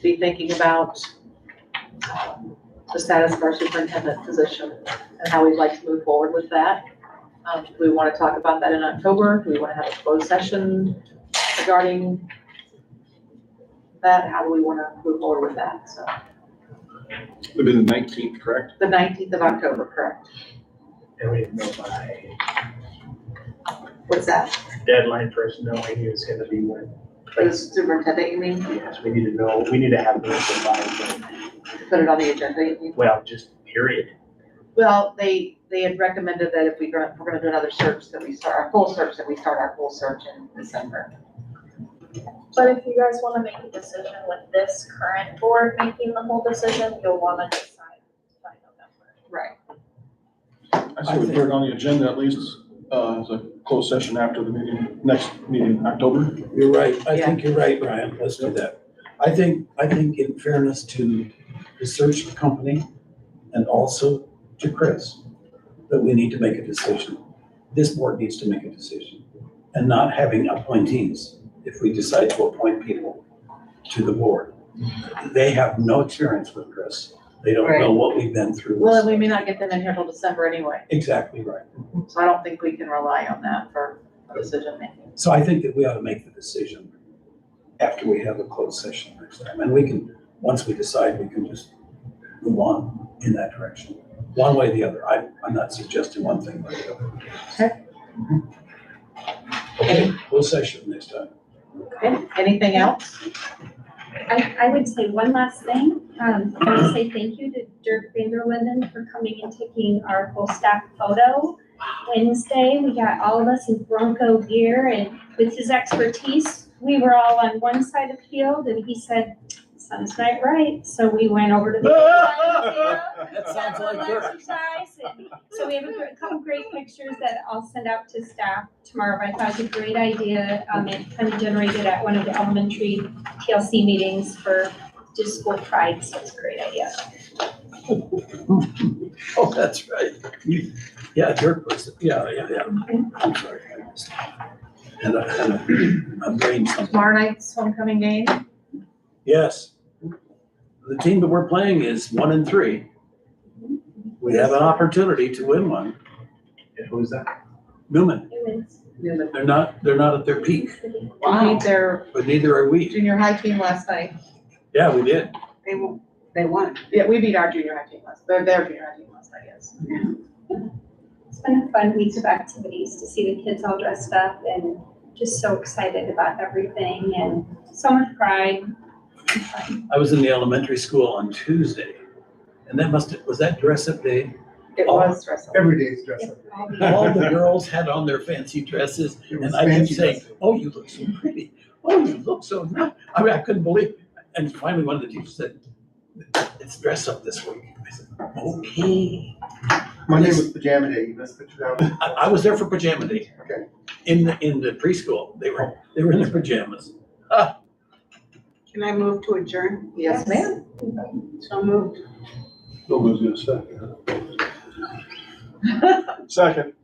be thinking about the status of our superintendent position and how we'd like to move forward with that. Do we want to talk about that in October? Do we want to have a closed session regarding that? How do we want to move forward with that? So It'll be the 19th, correct? the 19th of October, correct? And we didn't know by What's that? deadline for us knowing is gonna be when. For the superintendent, you mean? Yes, we need to know, we need to have the answer by, Put it on the agenda, you mean? well, just period. Well, they had recommended that if we're gonna do another search, that we start our full search, that we start our full search in December. But if you guys wanna make a decision with this current board making the whole decision, you'll wanna decide by November. Right. I say we put it on the agenda at least, as a closed session after the meeting, next meeting, October. You're right. I think you're right, Brian. Let's do that. I think in fairness to the search company and also to Chris, that we need to make a decision. This board needs to make a decision and not having appointees if we decide to appoint people to the board. They have no experience with Chris. They don't know what we've been through. Well, and we may not get them in here till December anyway, Exactly right. so I don't think we can rely on that for decision making. So I think that we ought to make the decision after we have a closed session next time. And we can, once we decide, we can just move on in that direction, one way or the other. I'm not suggesting one thing or the other. Okay. Okay, closed session next time. Okay, anything else? I would say one last thing. I want to say thank you to Dirk Vanderlinden for coming and taking our whole staff photo. Wednesday, we got all of us in Bronco gear, and with his expertise, we were all on one side of the field, and he said, "Sun's not right," so we went over to the other side of the field. That sounds like Dirk. Exercise, and so we have a couple great pictures that I'll send out to staff tomorrow, but I thought it was a great idea. It kind of generated at one of the elementary TLC meetings for just school pride, so it's a great idea. Oh, that's right. Yeah, Dirk was, yeah. I'm sorry. I missed it. And a brain something. Tomorrow night's homecoming game? Yes. The team that we're playing is 1-3. We have an opportunity to win one. And who's that? Newman, Newman. they're not at their peak, We beat their but neither are we. junior high team last night. Yeah, we did. They won. Yeah, we beat our junior high team last, their junior high team last night, yes. It's been a fun week of activities to see the kids all dressed up and just so excited about everything and so much pride. I was in the elementary school on Tuesday, and was that dress-up day? It was dress up. Every day is dress up. All the girls had on their fancy dresses, It was and I kept fancy saying, dress. "Oh, you look so pretty. Oh, you look so nice." I mean, I couldn't believe it. And finally, one of the teachers said, "It's dress up this week." I said, "Okay." Monday was pajama day, you missed it out. I was there for pajama day. Okay. In the preschool, they were in their pajamas. Can I move to adjourn? Yes, ma'am. So moved. Nobody's gonna second. Second.